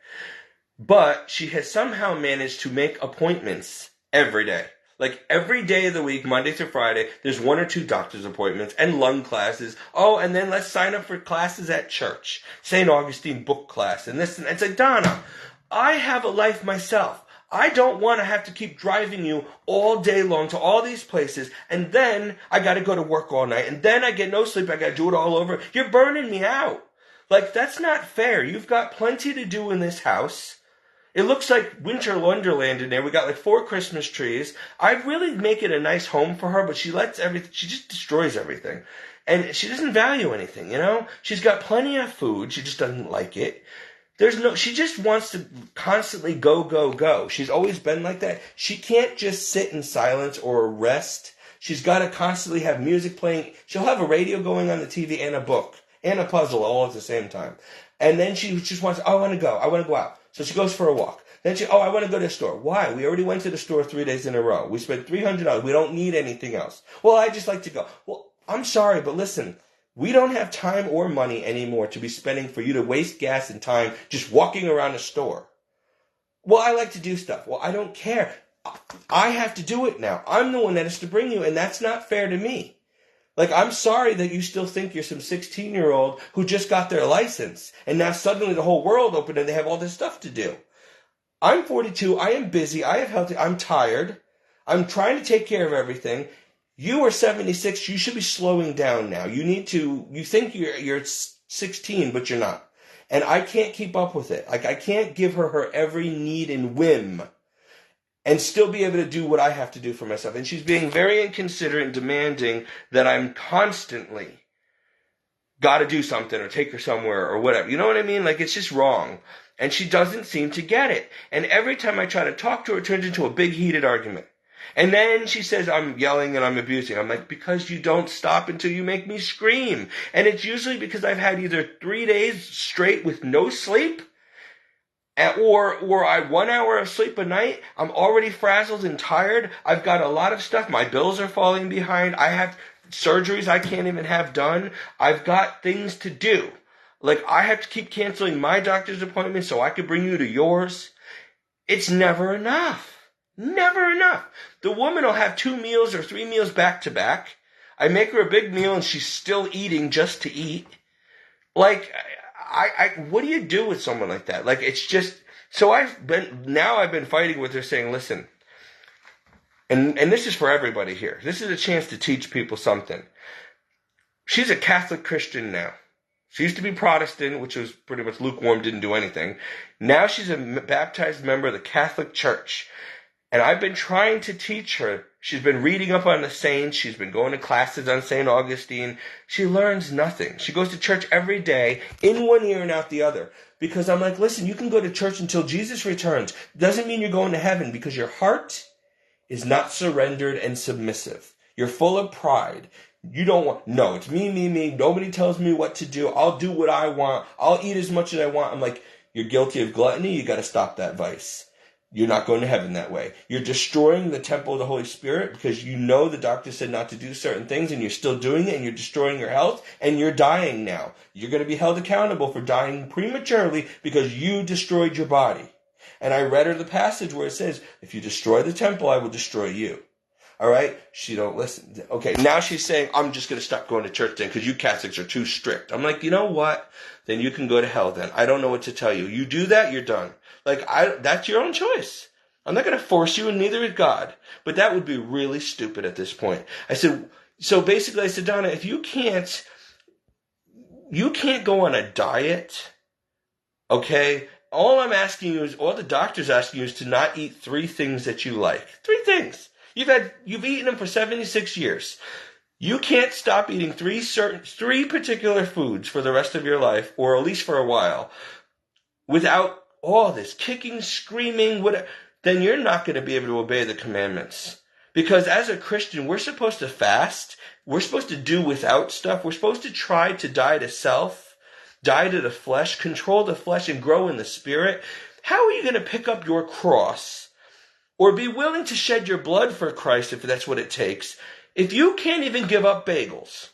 S1: But she has somehow managed to make appointments every day. Like every day of the week, Monday through Friday, there's 1 or 2 doctor's appointments and lung classes. Oh, and then let's sign up for classes at church. St. Augustine book class and this. And it's like, Donna, I have a life myself. I don't want to have to keep driving you all day long to all these places, and then I got to go to work all night, and then I get no sleep. I got to do it all over. You're burning me out. Like, that's not fair. You've got plenty to do in this house. It looks like winter wonderland in there. We got like 4 Christmas trees. I'd really make it a nice home for her, but she just destroys everything. And she doesn't value anything, you know? She's got plenty of food. She just doesn't like it. She just wants to constantly go. She's always been like that. She can't just sit in silence or rest. She's got to constantly have music playing. She'll have a radio going on the TV and a book and a puzzle all at the same time. And then she just wants, I want to go out. So she goes for a walk. Then I want to go to the store. Why? We already went to the store 3 days in a row. We spent $300. We don't need anything else. Well, I just like to go. Well, I'm sorry, but listen. We don't have time or money anymore to be spending for you to waste gas and time just walking around the store. Well, I like to do stuff. Well, I don't care. I have to do it now. I'm the one that has to bring you, and that's not fair to me. Like, I'm sorry that you still think you're some 16-year-old who just got their license, and now suddenly the whole world opened and they have all this stuff to do. I'm 42. I am busy. I have health. I'm tired. I'm trying to take care of everything. You are 76. You should be slowing down now. You think you're 16, but you're not. And I can't keep up with it. Like, I can't give her every need and whim and still be able to do what I have to do for myself. And she's being very inconsiderate and demanding that I'm constantly got to do something or take her somewhere or whatever. You know what I mean? Like, it's just wrong. And she doesn't seem to get it. And every time I try to talk to her, it turns into a big heated argument. And then she says, I'm yelling and I'm abusing. I'm like, because you don't stop until you make me scream. And it's usually because I've had either 3 days straight with no sleep, or I 1 hour of sleep a night. I'm already frazzled and tired. I've got a lot of stuff. My bills are falling behind. I have surgeries I can't even have done. I've got things to do. Like, I have to keep canceling my doctor's appointment so I could bring you to yours. It's never enough. Never enough. The woman will have 2 meals or 3 meals back to back. I make her a big meal and she's still eating just to eat. Like, what do you do with someone like that? Like, it's just, so I've been fighting with her saying, listen, and this is for everybody here. This is a chance to teach people something. She's a Catholic Christian now. She used to be Protestant, which was pretty much lukewarm, didn't do anything. Now she's a baptized member of the Catholic Church. And I've been trying to teach her. She's been reading up on the saints. She's been going to classes on St. Augustine. She learns nothing. She goes to church every day, in one ear and out the other. Because I'm like, listen, you can go to church until Jesus returns. Doesn't mean you're going to heaven, because your heart is not surrendered and submissive. You're full of pride. You don't want, no, it's me, me, me. Nobody tells me what to do. I'll do what I want. I'll eat as much as I want. I'm like, you're guilty of gluttony. You got to stop that vice. You're not going to heaven that way. You're destroying the temple of the Holy Spirit because you know the doctor said not to do certain things and you're still doing it and you're destroying your health and you're dying now. You're going to be held accountable for dying prematurely because you destroyed your body. And I read her the passage where it says, if you destroy the temple, I will destroy you. All right? She don't listen. Okay, now she's saying, I'm just going to stop going to church then because you Catholics are too strict. I'm like, you know what? Then you can go to hell then. I don't know what to tell you. You do that, you're done. Like, that's your own choice. I'm not going to force you, and neither is God. But that would be really stupid at this point. I said, so basically I said, Donna, if you can't go on a diet, okay? All I'm asking you is, all the doctor's asking you is to not eat 3 things that you like. 3 things. You've eaten them for 76 years. You can't stop eating 3 particular foods for the rest of your life, or at least for a while, without all this kicking, screaming, whatever. Then you're not going to be able to obey the commandments. Because as a Christian, we're supposed to fast. We're supposed to do without stuff. We're supposed to try to die to self, die to the flesh, control the flesh, and grow in the spirit. How are you going to pick up your cross or be willing to shed your blood for Christ if that's what it takes, if you can't even give up bagels?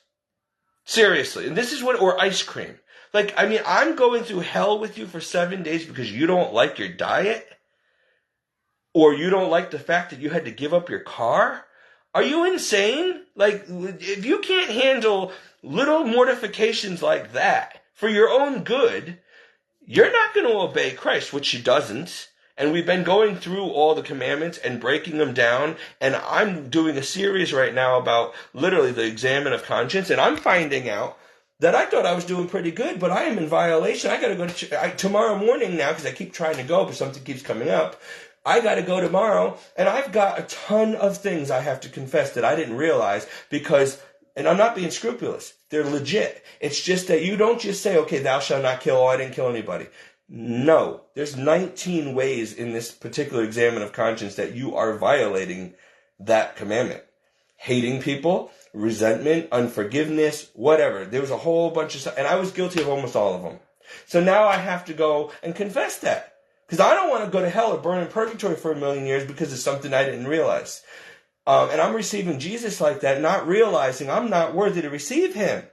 S1: Seriously. And this is or ice cream. Like, I mean, I'm going through hell with you for 7 days because you don't like your diet? Or you don't like the fact that you had to give up your car? Are you insane? Like, if you can't handle little mortifications like that for your own good, you're not going to obey Christ, which she doesn't. And we've been going through all the commandments and breaking them down. And I'm doing a series right now about literally the examine of conscience. And I'm finding out that I thought I was doing pretty good, but I am in violation. I got to go tomorrow morning now because I keep trying to go, but something keeps coming up. I got to go tomorrow, and I've got a ton of things I have to confess that I didn't realize because, and I'm not being scrupulous, they're legit. It's just that you don't just say, okay, thou shalt not kill, I didn't kill anybody. No, there's 19 ways in this particular examine of conscience that you are violating that commandment. Hating people, resentment, unforgiveness, whatever. There was a whole bunch of stuff, and I was guilty of almost all of them. So now I have to go and confess that. Because I don't want to go to hell or burn in purgatory for 1,000,000 years because of something I didn't realize. And I'm receiving Jesus like that, not realizing I'm not worthy to receive him.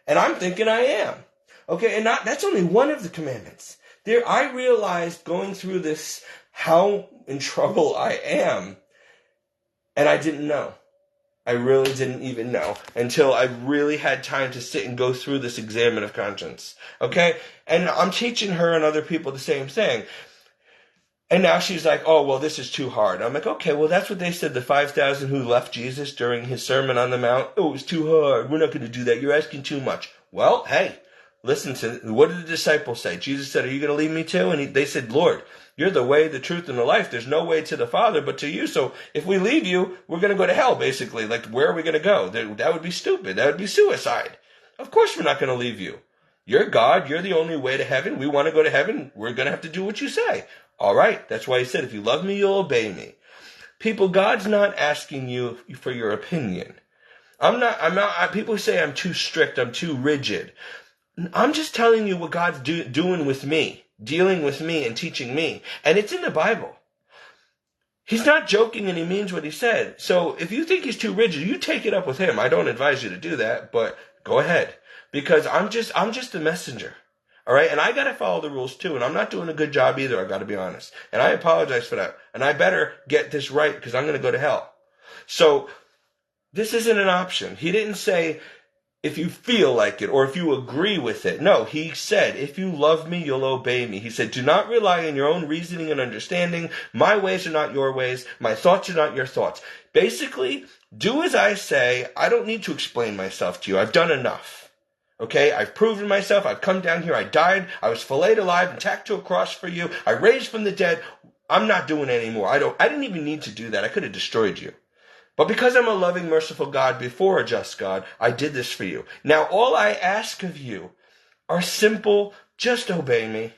S1: And I'm thinking I am. Okay, and that's only one of the commandments. I realized going through this how in trouble I am. And I didn't know. I really didn't even know until I really had time to sit and go through this examine of conscience. Okay? And I'm teaching her and other people the same thing. And now she's like, oh, well, this is too hard. I'm like, okay, well, that's what they said, the 5,000 who left Jesus during his Sermon on the Mount. Oh, it was too hard. We're not going to do that. You're asking too much. Well, hey, listen to, what did the disciples say? Jesus said, are you going to leave me too? And they said, Lord, you're the way, the truth, and the life. There's no way to the Father but to you. So if we leave you, we're going to go to hell, basically. Like, where are we going to go? That would be stupid. That would be suicide. Of course we're not going to leave you. You're God. You're the only way to heaven. We want to go to heaven. We're going to have to do what you say. All right. That's why he said, if you love me, you'll obey me. People, God's not asking you for your opinion. I'm not, people say I'm too strict. I'm too rigid. I'm just telling you what God's doing with me, dealing with me and teaching me. And it's in the Bible. He's not joking and he means what he said. So if you think he's too rigid, you take it up with him. I don't advise you to do that, but go ahead. Because I'm just the messenger. All right? And I got to follow the rules too. And I'm not doing a good job either, I got to be honest. And I apologize for that. And I better get this right because I'm going to go to hell. So this isn't an option. He didn't say, if you feel like it or if you agree with it. No, he said, if you love me, you'll obey me. He said, do not rely on your own reasoning and understanding. My ways are not your ways. My thoughts are not your thoughts. Basically, do as I say. I don't need to explain myself to you. I've done enough. Okay, I've proven myself. I've come down here. I died. I was filleted alive and tacked to a cross for you. I raised from the dead. I'm not doing it anymore. I didn't even need to do that. I could have destroyed you. But because I'm a loving, merciful God before a just God, I did this for you. Now, all I ask of you are simple, just obey me.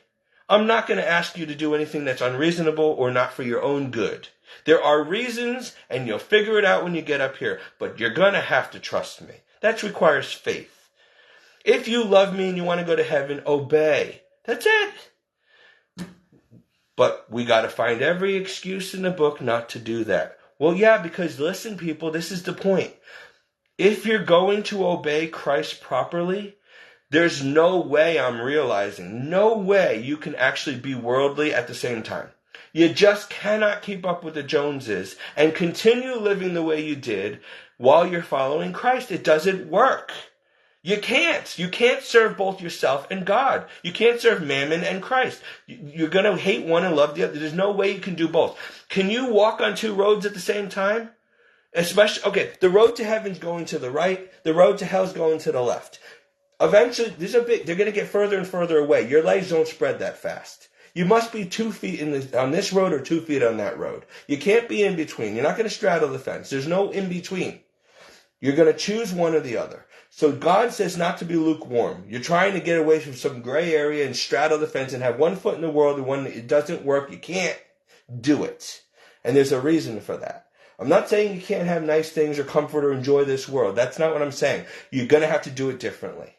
S1: I'm not going to ask you to do anything that's unreasonable or not for your own good. There are reasons, and you'll figure it out when you get up here, but you're going to have to trust me. That requires faith. If you love me and you want to go to heaven, obey. That's it. But we got to find every excuse in the book not to do that. Well, yeah, because listen, people, this is the point. If you're going to obey Christ properly, there's no way no way you can actually be worldly at the same time. You just cannot keep up with the Joneses and continue living the way you did while you're following Christ. It doesn't work. You can't. You can't serve both yourself and God. You can't serve Mammon and Christ. You're going to hate one and love the other. There's no way you can do both. Can you walk on two roads at the same time? Especially, okay, the road to heaven's going to the right. The road to hell's going to the left. Eventually, they're going to get further and further away. Your legs don't spread that fast. You must be 2 feet on this road or 2 feet on that road. You can't be in between. You're not going to straddle the fence. There's no in between. You're going to choose one or the other. So God says not to be lukewarm. You're trying to get away from some gray area and straddle the fence and have one foot in the world and one, it doesn't work. You can't do it. And there's a reason for that. I'm not saying you can't have nice things or comfort or enjoy this world. That's not what I'm saying. You're going to have to do it differently.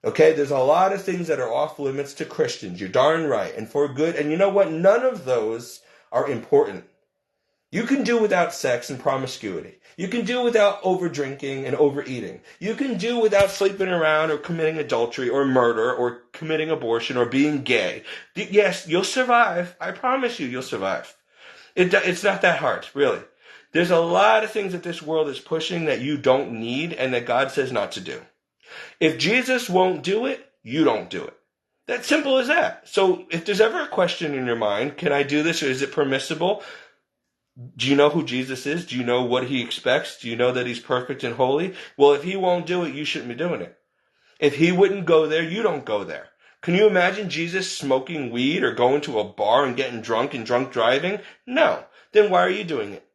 S1: Okay, there's a lot of things that are off limits to Christians. You're darn right. And for good. And you know what? None of those are important. You can do without sex and promiscuity. You can do without over drinking and overeating. You can do without sleeping around or committing adultery or murder or committing abortion or being gay. Yes, you'll survive. I promise you'll survive. It's not that hard, really. There's a lot of things that this world is pushing that you don't need and that God says not to do. If Jesus won't do it, you don't do it. That's simple as that. So if there's ever a question in your mind, can I do this or is it permissible? Do you know who Jesus is? Do you know what he expects? Do you know that he's perfect and holy? Well, if he won't do it, you shouldn't be doing it. If he wouldn't go there, you don't go there. Can you imagine Jesus smoking weed or going to a bar and getting drunk and drunk driving? No. Then why are you doing it?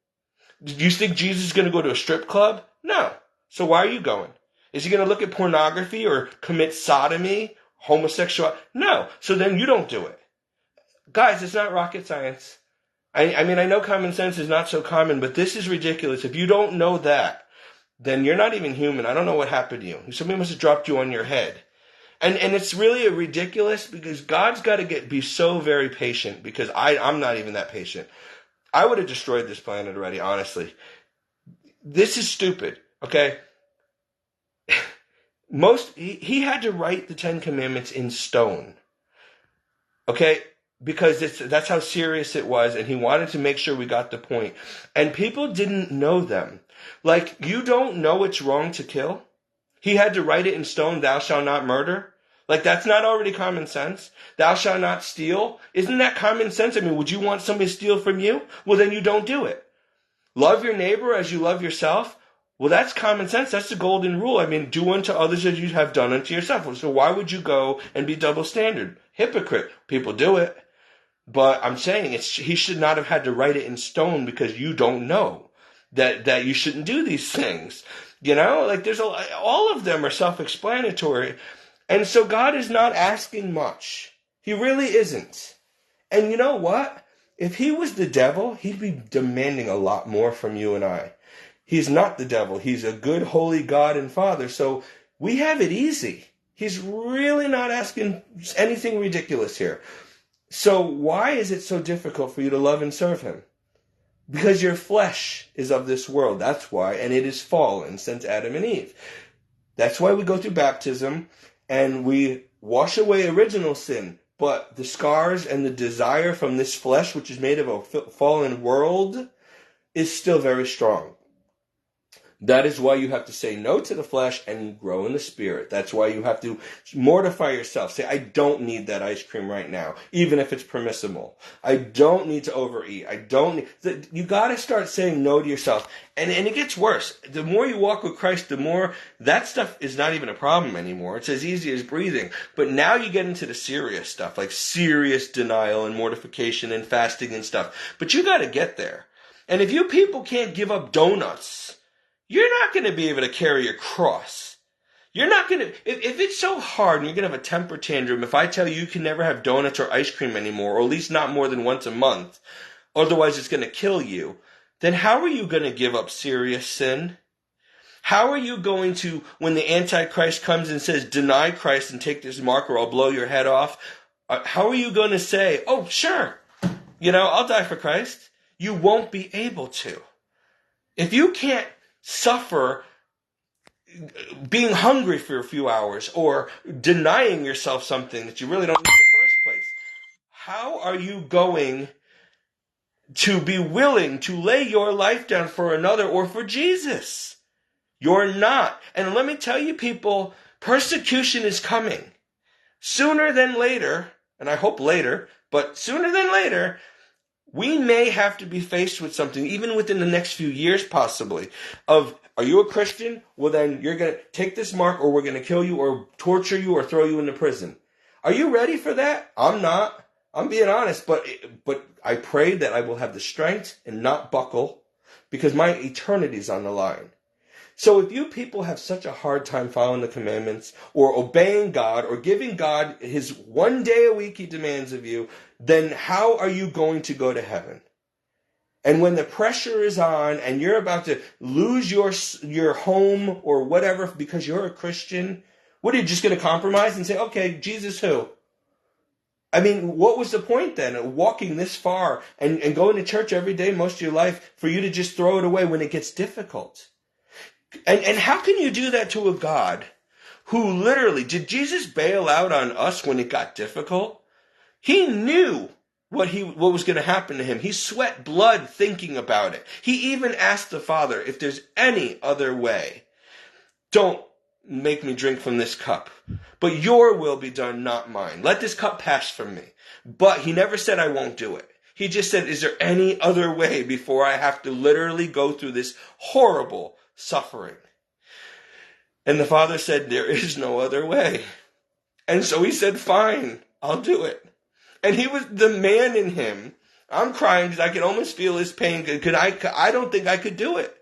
S1: Do you think Jesus is going to go to a strip club? No. So why are you going? Is he going to look at pornography or commit sodomy, homosexuality? No. So then you don't do it. Guys, it's not rocket science. I mean, I know common sense is not so common, but this is ridiculous. If you don't know that, then you're not even human. I don't know what happened to you. Somebody must have dropped you on your head. And it's really ridiculous because God's got to be so very patient because I'm not even that patient. I would have destroyed this planet already, honestly. This is stupid, okay? He had to write the 10 Commandments in stone, okay? Because that's how serious it was, and he wanted to make sure we got the point. And people didn't know them. Like, you don't know it's wrong to kill? He had to write it in stone, thou shalt not murder? Like, that's not already common sense? Thou shalt not steal? Isn't that common sense? I mean, would you want somebody to steal from you? Well, then you don't do it. Love your neighbor as you love yourself? Well, that's common sense. That's the golden rule. I mean, do unto others as you have done unto yourself. So why would you go and be double standard? Hypocrite. People do it. But I'm saying he should not have had to write it in stone because you don't know that you shouldn't do these things. You know, like all of them are self-explanatory. And so God is not asking much. He really isn't. And you know what? If he was the devil, he'd be demanding a lot more from you and I. He's not the devil. He's a good, holy God and Father. So we have it easy. He's really not asking anything ridiculous here. So why is it so difficult for you to love and serve him? Because your flesh is of this world. That's why. And it is fallen since Adam and Eve. That's why we go through baptism and we wash away original sin. But the scars and the desire from this flesh, which is made of a fallen world, is still very strong. That is why you have to say no to the flesh and grow in the spirit. That's why you have to mortify yourself. Say, I don't need that ice cream right now, even if it's permissible. I don't need to overeat. You got to start saying no to yourself. And it gets worse. The more you walk with Christ, the more that stuff is not even a problem anymore. It's as easy as breathing. But now you get into the serious stuff, like serious denial and mortification and fasting and stuff. But you got to get there. And if you people can't give up donuts, you're not going to be able to carry a cross. You're not going to, if it's so hard and you're going to have a temper tantrum, if I tell you can never have donuts or ice cream anymore, or at least not more than once a month, otherwise it's going to kill you, then how are you going to give up serious sin? How are you going to, when the Antichrist comes and says, deny Christ and take this mark or I'll blow your head off, how are you going to say, oh, sure, I'll die for Christ? You won't be able to. If you can't suffer being hungry for a few hours or denying yourself something that you really don't need in the first place, how are you going to be willing to lay your life down for another or for Jesus? You're not. And let me tell you, people, persecution is coming. Sooner than later, and I hope later, but sooner than later, we may have to be faced with something, even within the next few years possibly, of, are you a Christian? Well, then you're going to take this mark or we're going to kill you or torture you or throw you into prison. Are you ready for that? I'm not. I'm being honest, but I pray that I will have the strength and not buckle because my eternity is on the line. So if you people have such a hard time following the commandments or obeying God or giving God his 1 day a week he demands of you, then how are you going to go to heaven? And when the pressure is on and you're about to lose your home or whatever because you're a Christian, what are you just going to compromise and say, okay, Jesus who? I mean, what was the point then of walking this far and going to church every day most of your life for you to just throw it away when it gets difficult? And how can you do that to a God who literally, did Jesus bail out on us when it got difficult? He knew what was going to happen to him. He sweat blood thinking about it. He even asked the Father, if there's any other way, don't make me drink from this cup. But your will be done, not mine. Let this cup pass from me. But he never said, I won't do it. He just said, is there any other way before I have to literally go through this horrible suffering? And the Father said, there is no other way. And so he said, fine, I'll do it. And he was the man in him. I'm crying because I can almost feel his pain. I don't think I could do it.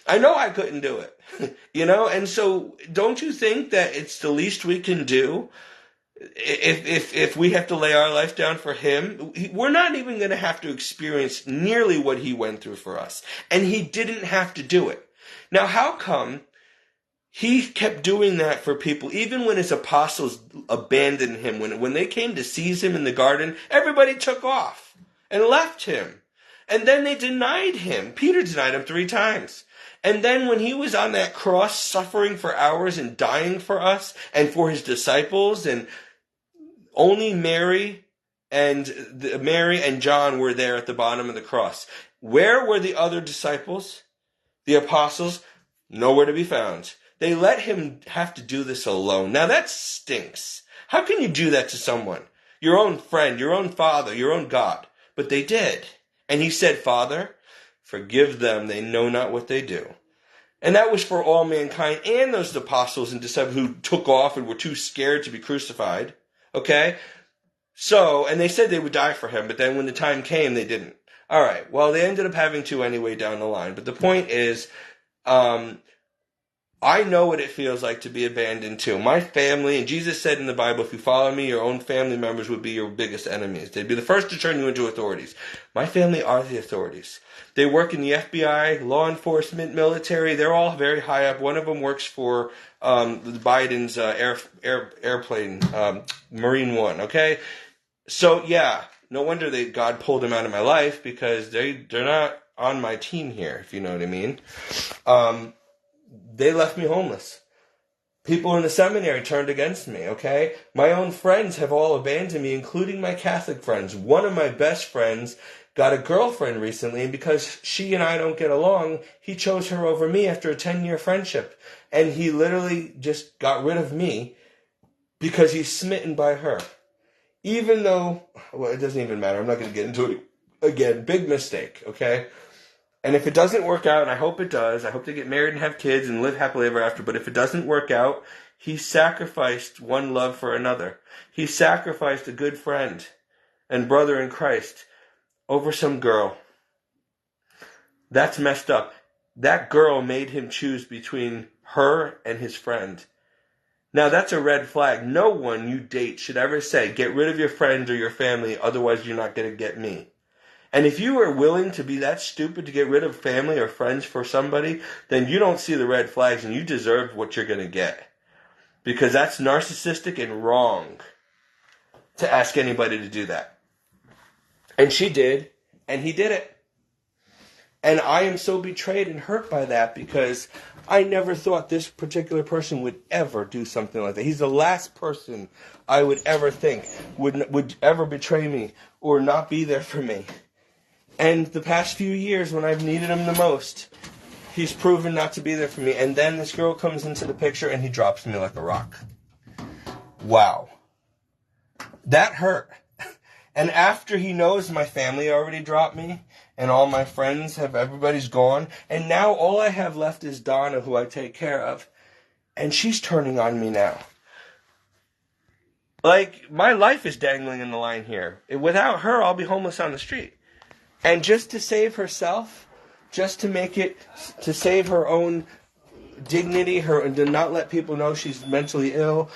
S1: I know I couldn't do it. And so don't you think that it's the least we can do if we have to lay our life down for him? We're not even going to have to experience nearly what he went through for us. And he didn't have to do it. Now, how come he kept doing that for people, even when his apostles abandoned him? When they came to seize him in the garden, everybody took off and left him. And then they denied him. Peter denied him 3 times. And then when he was on that cross suffering for hours and dying for us and for his disciples, and only Mary and John were there at the bottom of the cross. Where were the other disciples? The apostles? Nowhere to be found. They let him have to do this alone. Now that stinks. How can you do that to someone? Your own friend, your own father, your own God. But they did. And he said, Father, forgive them, they know not what they do. And that was for all mankind and those apostles and disciples who took off and were too scared to be crucified. Okay? So, and they said they would die for him, but then when the time came, they didn't. All right, well, they ended up having to anyway down the line. But the point is, I know what it feels like to be abandoned too. My family, and Jesus said in the Bible, if you follow me, your own family members would be your biggest enemies. They'd be the first to turn you into authorities. My family are the authorities. They work in the FBI, law enforcement, military. They're all very high up. One of them works for Biden's airplane, Marine One, okay? So, yeah, no wonder God pulled them out of my life because they're not on my team here, if you know what I mean. They left me homeless. People in the seminary turned against me, okay? My own friends have all abandoned me, including my Catholic friends. One of my best friends got a girlfriend recently, and because she and I don't get along, he chose her over me after a 10-year friendship. And he literally just got rid of me because he's smitten by her. Even though, well, it doesn't even matter. I'm not going to get into it again. Big mistake, okay? And if it doesn't work out, and I hope it does, I hope they get married and have kids and live happily ever after, but if it doesn't work out, he sacrificed one love for another. He sacrificed a good friend and brother in Christ over some girl. That's messed up. That girl made him choose between her and his friend. Now that's a red flag. No one you date should ever say, get rid of your friends or your family, otherwise you're not going to get me. And if you are willing to be that stupid to get rid of family or friends for somebody, then you don't see the red flags and you deserve what you're going to get. Because that's narcissistic and wrong to ask anybody to do that. And she did, and he did it. And I am so betrayed and hurt by that because I never thought this particular person would ever do something like that. He's the last person I would ever think would ever betray me or not be there for me. And the past few years when I've needed him the most, he's proven not to be there for me. And then this girl comes into the picture and he drops me like a rock. Wow. That hurt. And after he knows my family already dropped me, and all my friends everybody's gone, and now all I have left is Donna, who I take care of, and she's turning on me now. Like, my life is dangling in the line here. Without her, I'll be homeless on the street. And just to save herself, just to save her own dignity, and to not let people know she's mentally ill,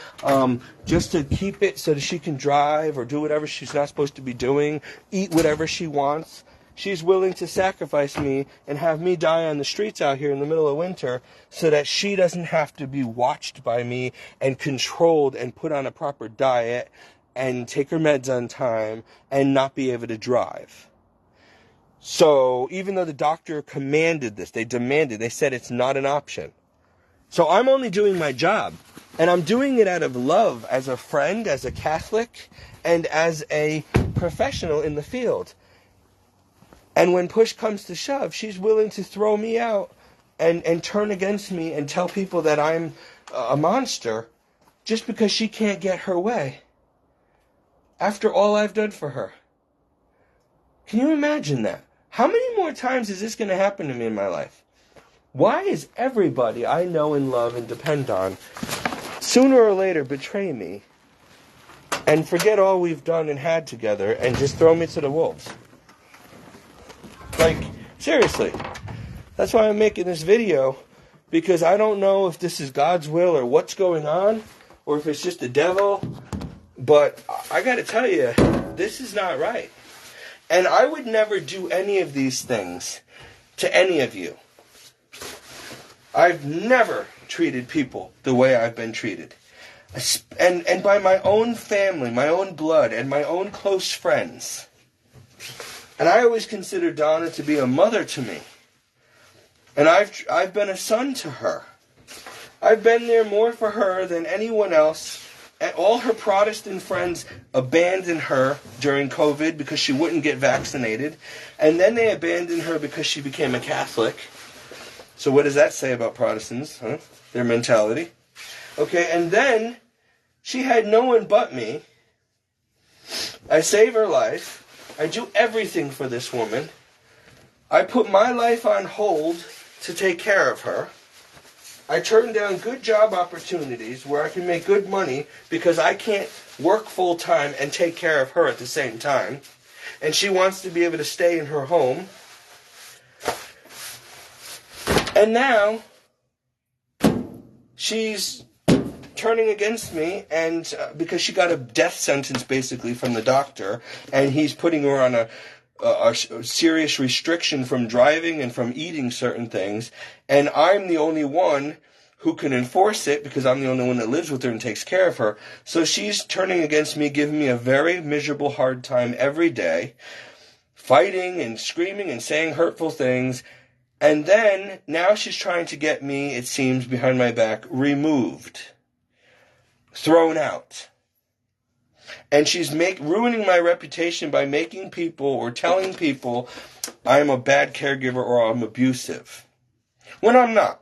S1: just to keep it so that she can drive or do whatever she's not supposed to be doing, eat whatever she wants. She's willing to sacrifice me and have me die on the streets out here in the middle of winter so that she doesn't have to be watched by me and controlled and put on a proper diet and take her meds on time and not be able to drive. So even though the doctor commanded this, they said it's not an option. So I'm only doing my job, and I'm doing it out of love as a friend, as a Catholic, and as a professional in the field. And when push comes to shove, she's willing to throw me out and turn against me and tell people that I'm a monster just because she can't get her way. After all I've done for her. Can you imagine that? How many more times is this going to happen to me in my life? Why is everybody I know and love and depend on sooner or later betray me and forget all we've done and had together and just throw me to the wolves? Like, seriously. That's why I'm making this video, because I don't know if this is God's will or what's going on, or if it's just the devil. But I got to tell you, this is not right. And I would never do any of these things to any of you. I've never treated people the way I've been treated. And by my own family, my own blood, and my own close friends. And I always consider Donna to be a mother to me. And I've been a son to her. I've been there more for her than anyone else. And all her Protestant friends abandoned her during COVID because she wouldn't get vaccinated. And then they abandoned her because she became a Catholic. So what does that say about Protestants, huh? Their mentality. Okay, and then she had no one but me. I save her life. I do everything for this woman. I put my life on hold to take care of her. I turn down good job opportunities where I can make good money because I can't work full time and take care of her at the same time. And she wants to be able to stay in her home. And now she's turning against me, and because she got a death sentence basically from the doctor, and he's putting her on a serious restriction from driving and from eating certain things, and I'm the only one who can enforce it because I'm the only one that lives with her and takes care of her. So she's turning against me, giving me a very miserable hard time every day, fighting and screaming and saying hurtful things. And then, now she's trying to get me, it seems, behind my back, removed. Thrown out. And she's ruining my reputation by making people or telling people I'm a bad caregiver or I'm abusive. When I'm not.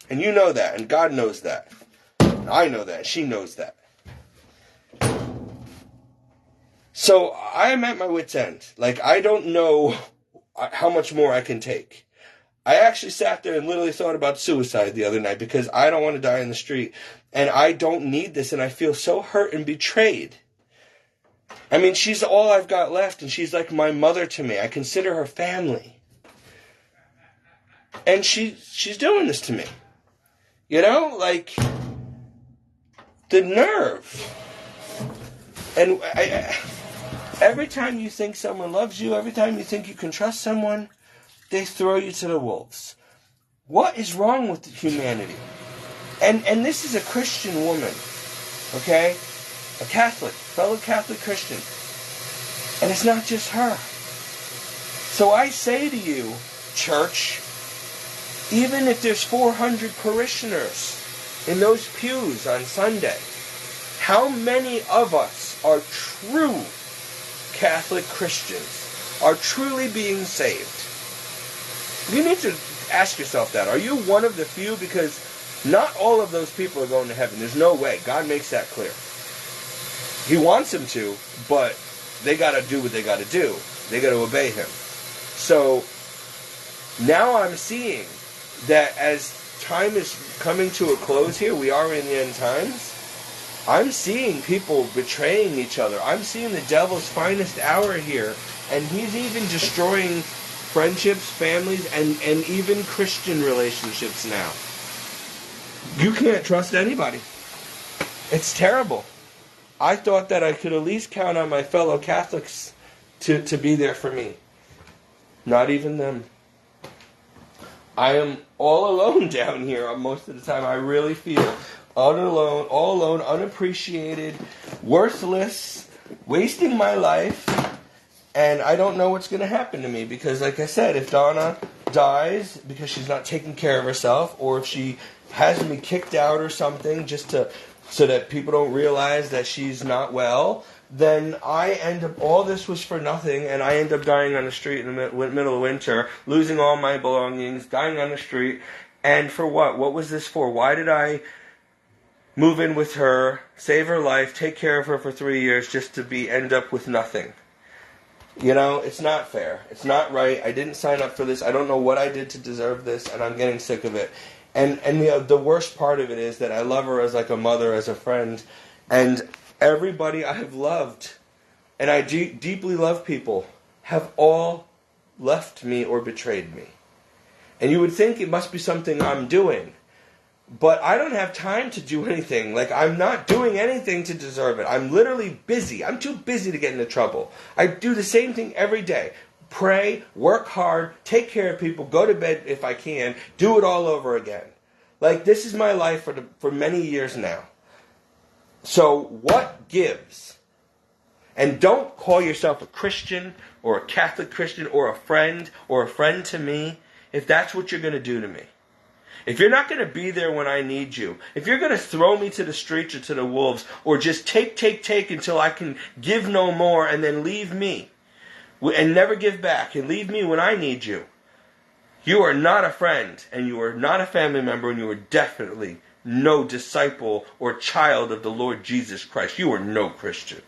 S1: And you know that, and God knows that. I know that, she knows that. So, I'm at my wit's end. Like, I don't know how much more I can take. I actually sat there and literally thought about suicide the other night because I don't want to die in the street. And I don't need this, and I feel so hurt and betrayed. I mean, she's all I've got left, and she's like my mother to me. I consider her family. And she's doing this to me. You know, like, the nerve. And Every time you think someone loves you, every time you think you can trust someone, they throw you to the wolves. What is wrong with humanity? And this is a Christian woman, okay? A Catholic, fellow Catholic Christian. And it's not just her. So I say to you, church, even if there's 400 parishioners in those pews on Sunday, how many of us are true Catholic Christians, are truly being saved? You need to ask yourself that. Are you one of the few? Because not all of those people are going to heaven. There's no way. God makes that clear. He wants them to, but they got to do what they got to do. They got to obey Him. So now I'm seeing that as time is coming to a close here, we are in the end times, I'm seeing people betraying each other. I'm seeing the devil's finest hour here, and he's even destroying friendships, families, and even Christian relationships now. You can't trust anybody. It's terrible. I thought that I could at least count on my fellow Catholics to be there for me. Not even them. I am all alone down here most of the time. I really feel all alone, unappreciated, worthless, wasting my life, and I don't know what's going to happen to me because, like I said, if Donna dies because she's not taking care of herself, or if she has me kicked out or something so that people don't realize that she's not well, then I end up, all this was for nothing, and I end up dying on the street in the middle of winter, losing all my belongings, dying on the street, and for what? What was this for? Why did I move in with her, save her life, take care of her for 3 years just to end up with nothing? You know, it's not fair. It's not right. I didn't sign up for this. I don't know what I did to deserve this, and I'm getting sick of it. And the worst part of it is that I love her as like a mother, as a friend, and everybody I have loved, and I deeply love people, have all left me or betrayed me. And you would think it must be something I'm doing. But I don't have time to do anything. Like, I'm not doing anything to deserve it. I'm literally busy. I'm too busy to get into trouble. I do the same thing every day. Pray, work hard, take care of people, go to bed if I can, do it all over again. Like, this is my life for many years now. So what gives? And don't call yourself a Christian or a Catholic Christian or a friend to me if that's what you're going to do to me. If you're not going to be there when I need you, if you're going to throw me to the streets or to the wolves, or just take until I can give no more and then leave me, and never give back, and leave me when I need you, you are not a friend, and you are not a family member, and you are definitely no disciple or child of the Lord Jesus Christ. You are no Christian.